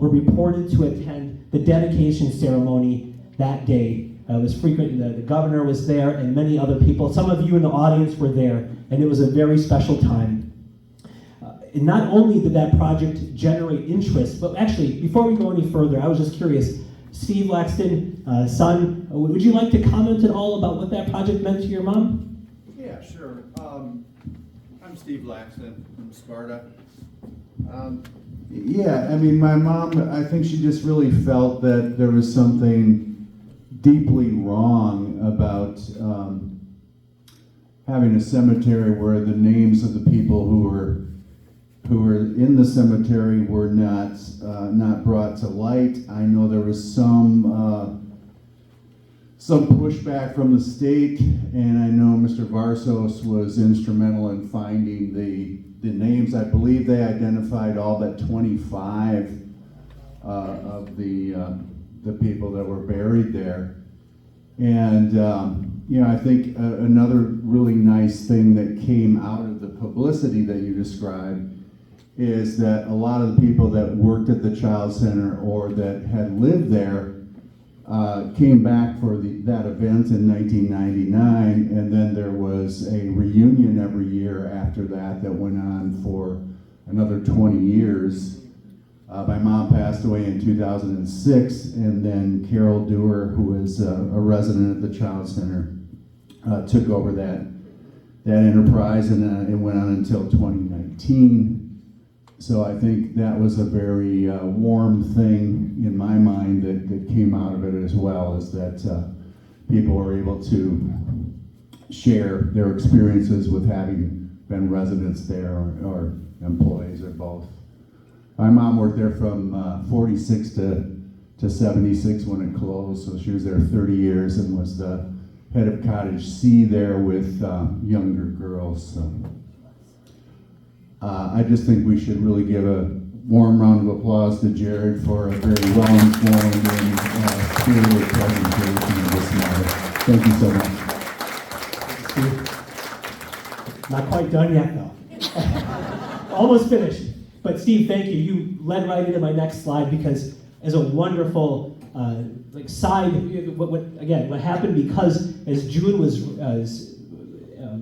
reported to attend the dedication ceremony that day. It was frequent, the governor was there and many other people. Some of you in the audience were there, and it was a very special time. And not only did that project generate interest, but actually, before we go any further, I was just curious, Steve Laxton, son, would you like to comment at all about what that project meant to your mom? Yeah, sure. I'm Steve Laxton from Sparta. Yeah, I mean, my mom, I think she just really felt that there was something deeply wrong about having a cemetery where the names of the people who were in the cemetery were not brought to light. I know there was some pushback from the state, and I know Mr. Varsos was instrumental in finding the names. I believe they identified all but 25 of the people that were buried there. And I think another really nice thing that came out of the publicity that you described is that a lot of the people that worked at the Child Center or that had lived there came back for that event in 1999, and then there was a reunion every year after that went on for another 20 years. My mom passed away in 2006, and then Carol Dewar, who is a resident at the Child Center, took over that enterprise, and it went on until 2019. So I think that was a very warm thing in my mind that came out of it as well, is that people were able to share their experiences with having been residents there or employees or both. My mom worked there from 46 to 76 when it closed, so she was there 30 years and was the head of Cottage C there with younger girls. So. I just think we should really give a warm round of applause to Jarrod for a very well-informed and spirited presentation of this matter. Thank you so much. Steve. Not quite done yet, though. Almost finished. But Steve, thank you. You led right into my next slide, because as a wonderful what happened, because as June was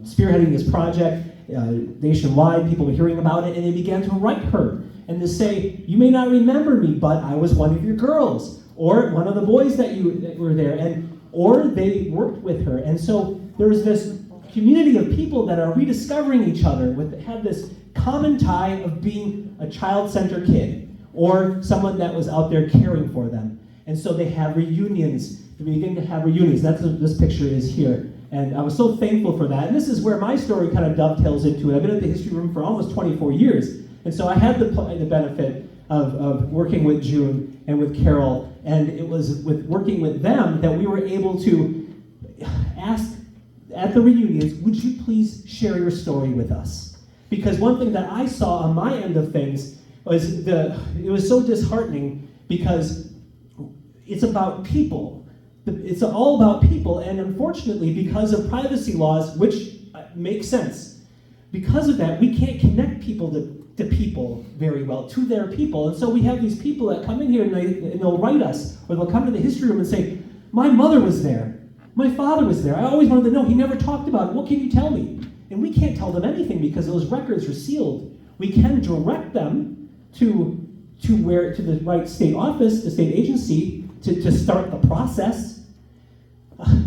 spearheading this project nationwide, people were hearing about it, and they began to write her and to say, you may not remember me, but I was one of your girls, or one of the boys that were there, or they worked with her. And so there's this community of people that are rediscovering each other, have this common tie of being a child center kid, or someone that was out there caring for them. And so they have reunions. They begin to have reunions. That's what this picture is here. And I was so thankful for that. And this is where my story kind of dovetails into it. I've been at the history room for almost 24 years. And so I had the benefit of working with June and with Carol. And it was with working with them that we were able to ask at the reunions, would you please share your story with us? Because one thing that I saw on my end of things was it was so disheartening, because it's about people. It's all about people, and unfortunately, because of privacy laws, which make sense, because of that, we can't connect people to people very well, to their people. And so we have these people that come in here and they'll write us, or they'll come to the history room and say, my mother was there, my father was there, I always wanted to know, he never talked about it, what can you tell me? And we can't tell them anything because those records are sealed. We can direct them to the right state office, the state agency, to start the process.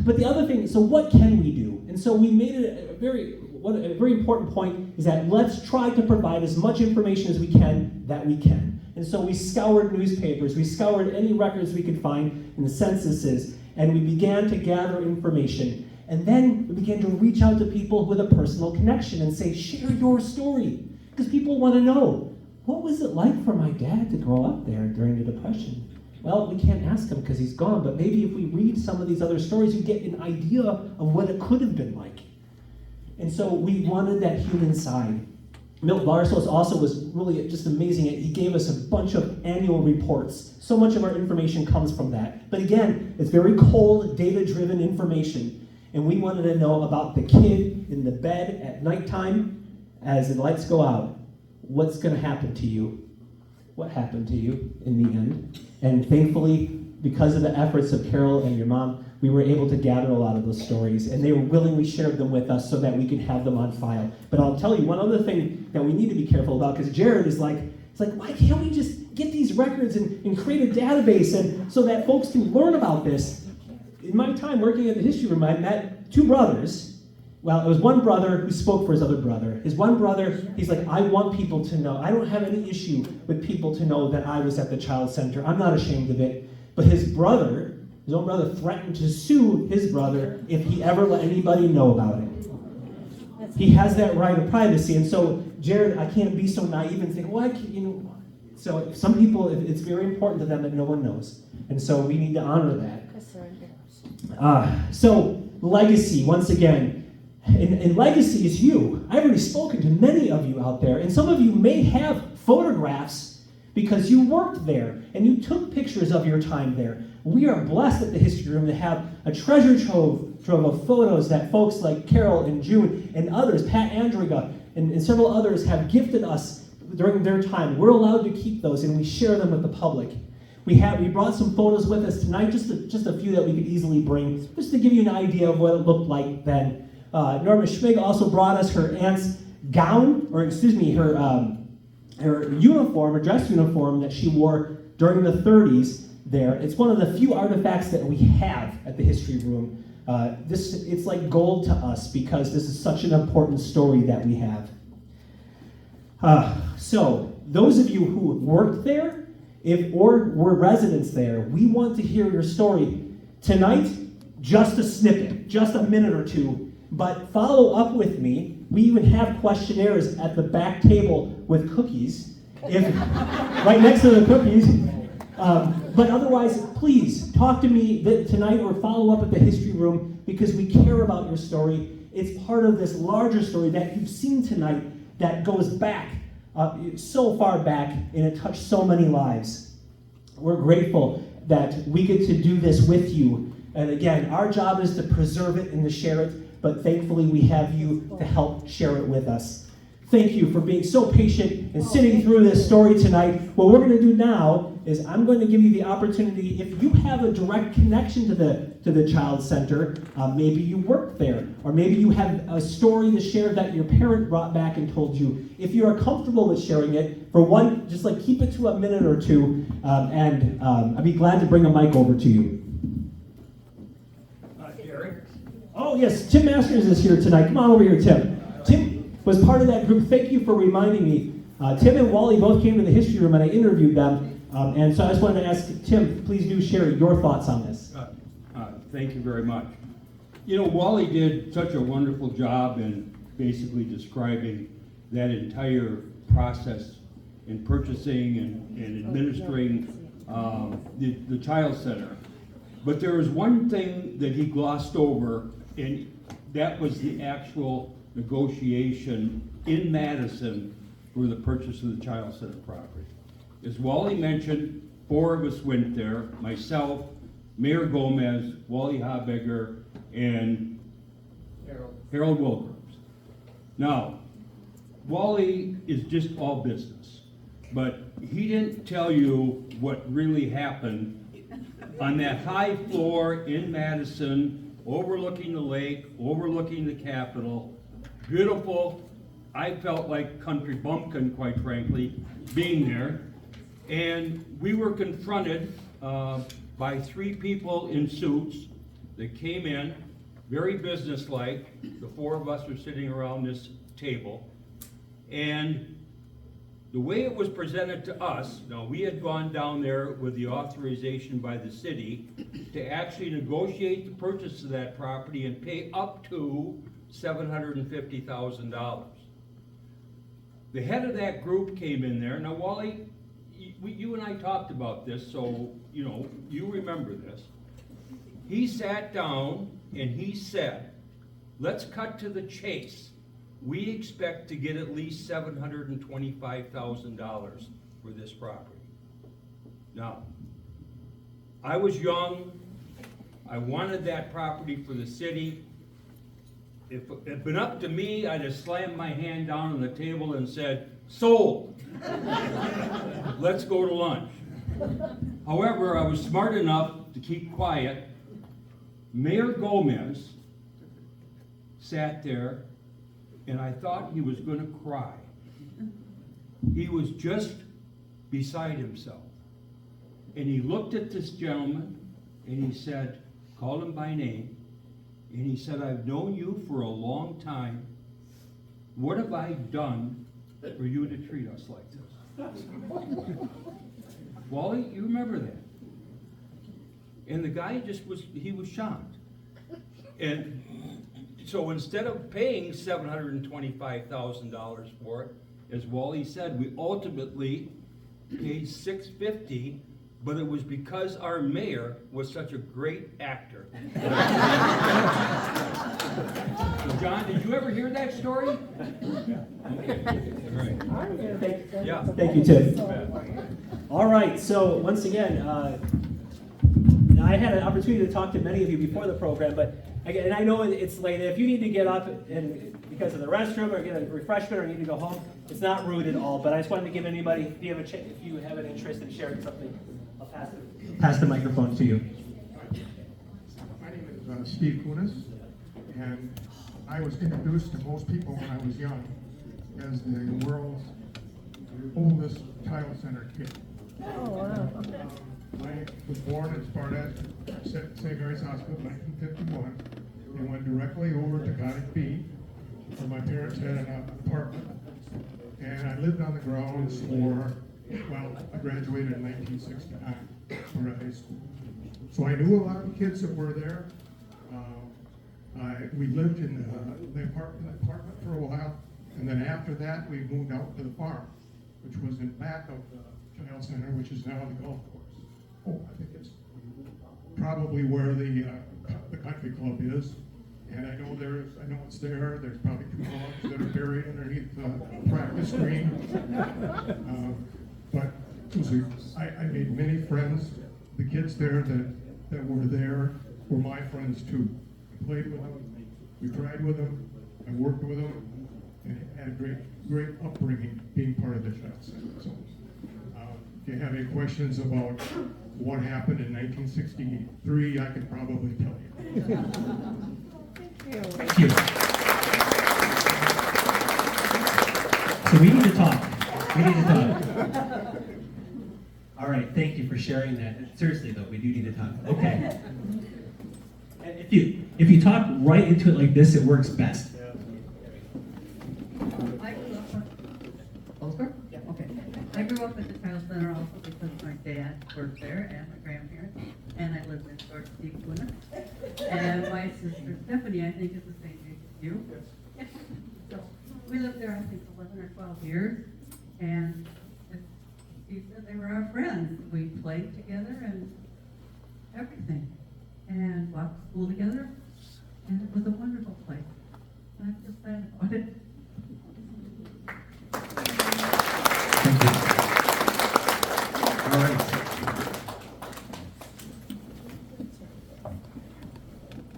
But the other thing, so what can we do? And so we made it a very important point, is that let's try to provide as much information as we can that we can. And so we scoured newspapers, we scoured any records we could find in the censuses, and we began to gather information. And then we began to reach out to people with a personal connection and say, share your story. Because people want to know, what was it like for my dad to grow up there during the Depression? Well, we can't ask him because he's gone, but maybe if we read some of these other stories, you get an idea of what it could have been like. And so we wanted that human side. Milt Varsos also was really just amazing. He gave us a bunch of annual reports. So much of our information comes from that. But again, it's very cold, data-driven information. And we wanted to know about the kid in the bed at nighttime as the lights go out. What's going to happen to you? What happened to you in the end? And thankfully, because of the efforts of Carol and your mom, we were able to gather a lot of those stories, and they willingly shared them with us so that we could have them on file. But I'll tell you one other thing that we need to be careful about, because Jarrod is like, why can't we just get these records and create a database and so that folks can learn about this? In my time working at the history room, I met two brothers. Well, it was one brother who spoke for his other brother. His one brother, he's like, I want people to know. I don't have any issue with people to know that I was at the child center. I'm not ashamed of it. But his own brother, threatened to sue his brother if he ever let anybody know about it. He has that right of privacy. And so, Jarrod, I can't be so naive and think, well, so some people, it's very important to them that no one knows. And so we need to honor that. So, legacy, once again. And legacy is you. I've already spoken to many of you out there, and some of you may have photographs because you worked there and you took pictures of your time there. We are blessed at the History Room to have a treasure trove of photos that folks like Carol and June and others, Pat Andriga and several others, have gifted us during their time. We're allowed to keep those, and we share them with the public. We brought some photos with us tonight, just a few that we could easily bring, just to give you an idea of what it looked like then. Norma Schmig also brought us her aunt's gown, or excuse me, her uniform, her dress uniform that she wore during the 30s there. It's one of the few artifacts that we have at the History Room. It's like gold to us because this is such an important story that we have. So, those of you who worked there, or were residents there, we want to hear your story. Tonight, just a snippet, just a minute or two, but follow up with me. We even have questionnaires at the back table with cookies, right next to the cookies. But otherwise, please talk to me tonight or follow up at the History Room because we care about your story. It's part of this larger story that you've seen tonight that goes back so far back, and it touched so many lives. We're grateful that we get to do this with you. And again, our job is to preserve it and to share it, but thankfully we have you to help share it with us. Thank you for being so patient and sitting through this story tonight. What we're going to do now is I'm going to give you the opportunity, if you have a direct connection to the Child Center, maybe you work there, or maybe you have a story to share that your parent brought back and told you. If you are comfortable with sharing it, for one, just like keep it to a minute or two, and I'd be glad to bring a mic over to you. Jarrod? Oh yes, Tim Masters is here tonight. Come on over here, Tim. Tim was part of that group. Thank you for reminding me. Tim and Wally both came to the History Room and I interviewed them. And so I just wanted to ask Tim, please do share your thoughts on this. Thank you very much. You know, Wally did such a wonderful job in basically describing that entire process in purchasing and administering the Child Center. But there was one thing that he glossed over, and that was the actual negotiation in Madison for the purchase of the Child Center property. As Wally mentioned, 4 of us went there, myself, Mayor Gomez, Wally Habegger, and Harold Wilgrams. Now, Wally is just all business, but he didn't tell you what really happened on that high floor in Madison, overlooking the lake, overlooking the Capitol. Beautiful. I felt like country bumpkin, quite frankly, being there. And we were confronted by 3 people in suits that came in, very businesslike. The 4 of us were sitting around this table. And the way it was presented to us, now we had gone down there with the authorization by the city to actually negotiate the purchase of that property and pay up to $750,000. The head of that group came in there. Now, Wally, you and I talked about this, so you know, you remember this. He sat down and he said, let's cut to the chase. We expect to get at least $725,000 for this property. Now, I was young. I wanted that property for the city. If it had been up to me, I'd have slammed my hand down on the table and said, sold. Let's go to lunch. However, I was smart enough to keep quiet. Mayor Gomez sat there, and I thought he was going to cry. He was just beside himself. And he looked at this gentleman, and he said, called him by name, and he said, I've known you for a long time. What have I done for you to treat us like this? Wally, you remember that. And the guy he was shocked. And so instead of paying $725,000 for it, as Wally said, we ultimately paid $650,000, but it was because our mayor was such a great actor. So John, did you ever hear that story? Okay. All right. Yeah. Thank you, Tim. All right, so once again, Now, I had an opportunity to talk to many of you before the program, but again, and I know it's late. If you need to get up and because of the restroom or get a refreshment or need to go home, it's not rude at all. But I just wanted to give anybody, if you have an interest in sharing something, I'll pass the microphone to you. My name is Steve Kunis, and I was introduced to most people when I was young as the world's oldest Child Center kid. Oh, wow. I was born in Sparta, St. Mary's Hospital in 1951, and went directly over to Cottage B, where my parents had an apartment. And I lived on the grounds for, well, I graduated in 1969 from high school. So I knew a lot of the kids that were there. We lived in the apartment for a while, and then after that, we moved out to the farm, which was in back of the Child Center, which is now the golf course. Oh, I think it's probably where the country club is. And I know it's there. There's probably 2 dogs that are buried underneath the practice green. But I made many friends. The kids there that were there were my friends too. I played with them. We tried with them. I worked with them, and had a great upbringing being part of the Child Center. So, if you have any questions about what happened in 1963, I could probably tell you. Thank you. So we need to talk. All right, thank you for sharing that. Seriously though, we do need to talk. Okay. And if you talk right into it like this, it works best. I grew up at the Child Center also because my dad worked there and my grandparents, and I lived next door to Steve Kunis. And my sister Stephanie, I think, is the same age as you. So we lived there, I think, 11 or 12 years, and as Steve said, they were our friends. We played together and everything, and walked to school together, and it was a wonderful place. And I'm just sad about it. Thank you. All right.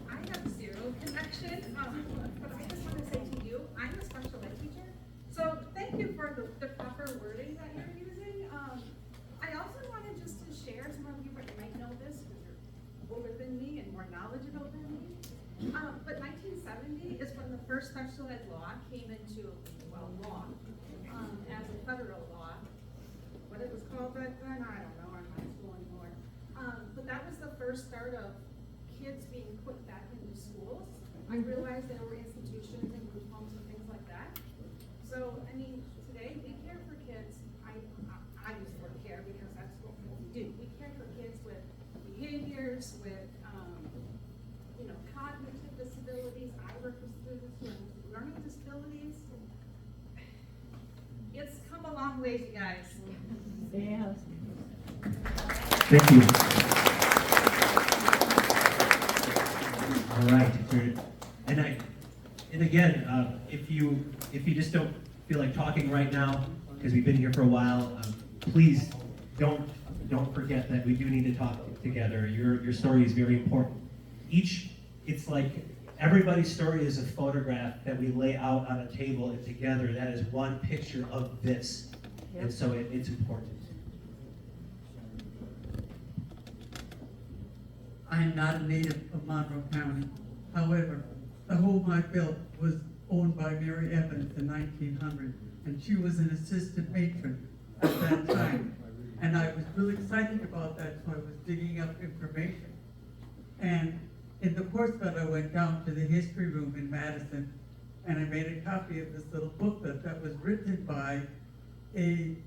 I have zero connection, but I just want to say to you, I'm a special ed teacher. So thank you for the proper wording that you're using. I also wanted just to share, some of you might know this because you're older than me and more knowledgeable than me. But 1970 is when the first special ed law came into, law, as a federal law. What it was called back then, I don't know, I'm not in school anymore. But that was the first start of kids being put back into schools. I realized there were institutions and group homes and things like that. So, I mean, today we care for kids. I use the word care because that's what we do. We care for kids with behaviors, with, cognitive disabilities. I work with students with learning disabilities. It's come a long ways, you guys. Yes. Thank you. All right. And again, if you just don't feel like talking right now, because we've been here for a while, please don't forget that we do need to talk together. Your story is very important. It's like everybody's story is a photograph that we lay out on a table and together. That is one picture of this. Yep. And so it's important. I am not a native of Monroe County. However, the home I built was owned by Mary Evans in 1900, and she was an assistant matron at that time. And I was really excited about that, so I was digging up information. And in the course of it, I went down to the history room in Madison, and I made a copy of this little booklet that was written by a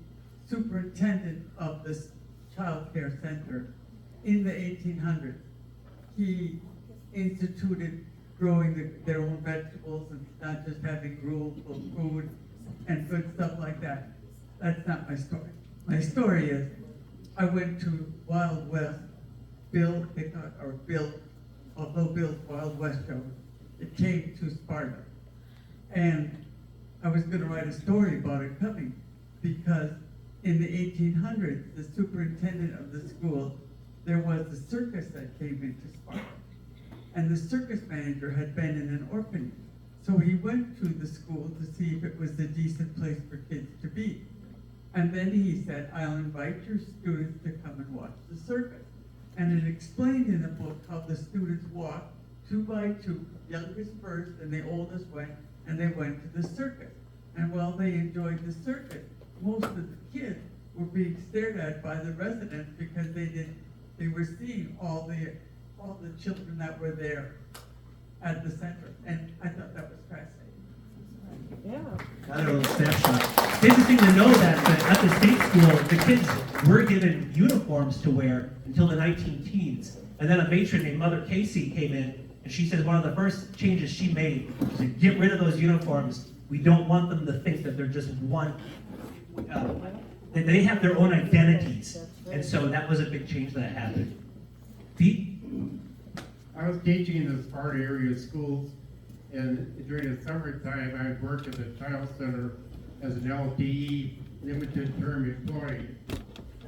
superintendent of this child care center in the 1800s. He instituted growing their own vegetables and not just having rules for food and good stuff like that. That's not my story. My story is, I went to Wild West, built Bill's Wild West show. It came to Sparta. And I was gonna write a story about it coming, because in the 1800s, the superintendent of the school there was a circus that came into Sparta. And the circus manager had been in an orphanage. So he went to the school to see if it was a decent place for kids to be. And then he said, I'll invite your students to come and watch the circus. And it explained in the book how the students walked 2 by 2, youngest first and the oldest went, and they went to the circus. And while they enjoyed the circus, most of the kids were being stared at by the residents because they were seeing all the children that were there at the center. And I thought that was fascinating. Another little snapshot. It's interesting to know that at the state school, the kids were given uniforms to wear until the 19-teens. And then a matron named Mother Casey came in, and she said one of the first changes she made was to get rid of those uniforms. We don't want them to think that they're just one, that they have their own identities. And so that was a big change that happened. Pete? I was teaching in the Sparta area schools, and during the summertime, I worked at the Child Center as an LTE, limited term employee.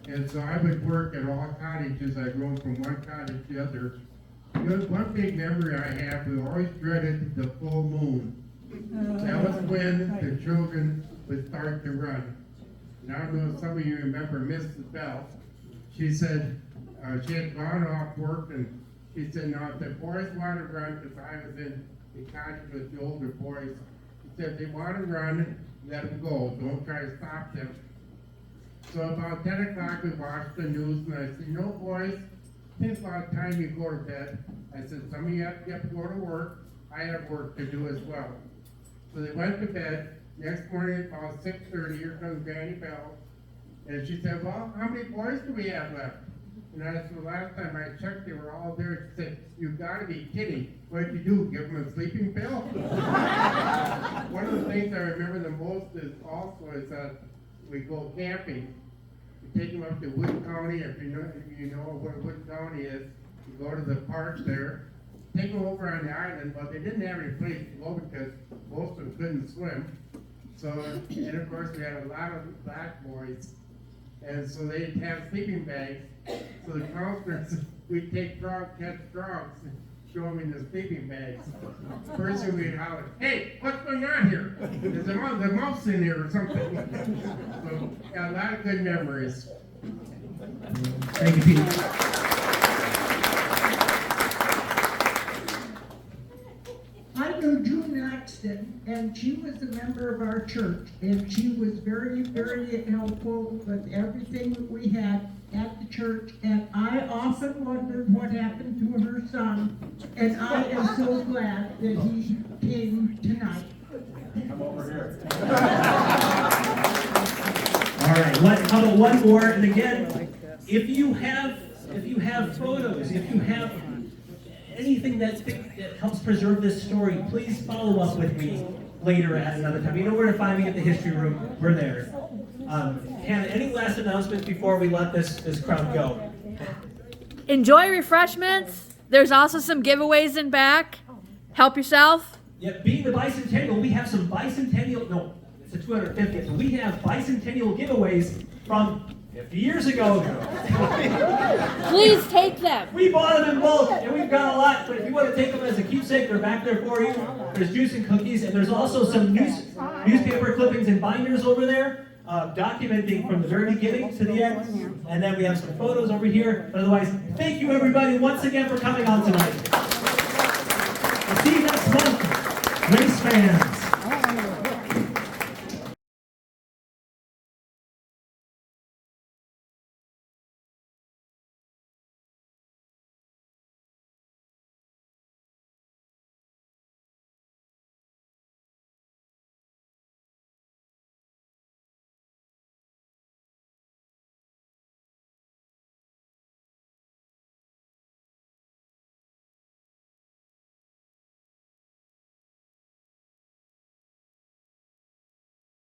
And so I would work at all cottages. I'd roam from one cottage to the other. You know, one big memory I have, we always dreaded the full moon. That was when the children would start to run. And I don't know if some of you remember Mrs. Bell. She said she had gone off work, and she said, now if the boys want to run, because I was in the cottage with the older boys, she said, if they want to run, let them go. Don't try to stop them. So about 10 o'clock, we watched the news, and I said, you know, boys, I think it's about time you go to bed. I said, some of you have to go to work. I have work to do as well. So they went to bed. Next morning, about 6:30, here comes Granny Bell. And she said, well, how many boys do we have left? And I said, well, last time I checked, they were all there. She said, you've got to be kidding. What did you do, give them a sleeping pill? One of the things I remember the most is also is that we go camping. We take them up to Wood County. If you know where Wood County is, you go to the park there. Take them over on the island, but they didn't have any place to go because most of them couldn't swim. So, and of course, we had a lot of black boys. And so they'd have sleeping bags. So the counselors, we'd catch frogs, and show them in the sleeping bags. First thing we'd holler, hey, what's going on here? There's a mouse in here or something. So, yeah, a lot of good memories. Thank you, Pete. I know June Axton, and she was a member of our church, and she was very, very helpful with everything that we had at the church, and I often wondered what happened to her son, and I am so glad that he came tonight. Come over here. All right, how about one more? And again, if you have photos, if you have anything that helps preserve this story, please follow up with me later at another time. You know where to find me at the history room. We're there. Hannah, any last announcements before we let this crowd go? Enjoy refreshments. There's also some giveaways in back. Help yourself. Yeah, being the bicentennial, we have some bicentennial, no, it's the 250th, so we have bicentennial giveaways from 50 years ago. Please take them. We bought them in bulk, and we've got a lot, but if you want to take them as a keepsake, they're back there for you. There's juice and cookies, and there's also some newspaper clippings and binders over there, documenting from the very beginning to the end. And then we have some photos over here. But otherwise, thank you everybody once again for coming on tonight. We'll see you next month, race fans.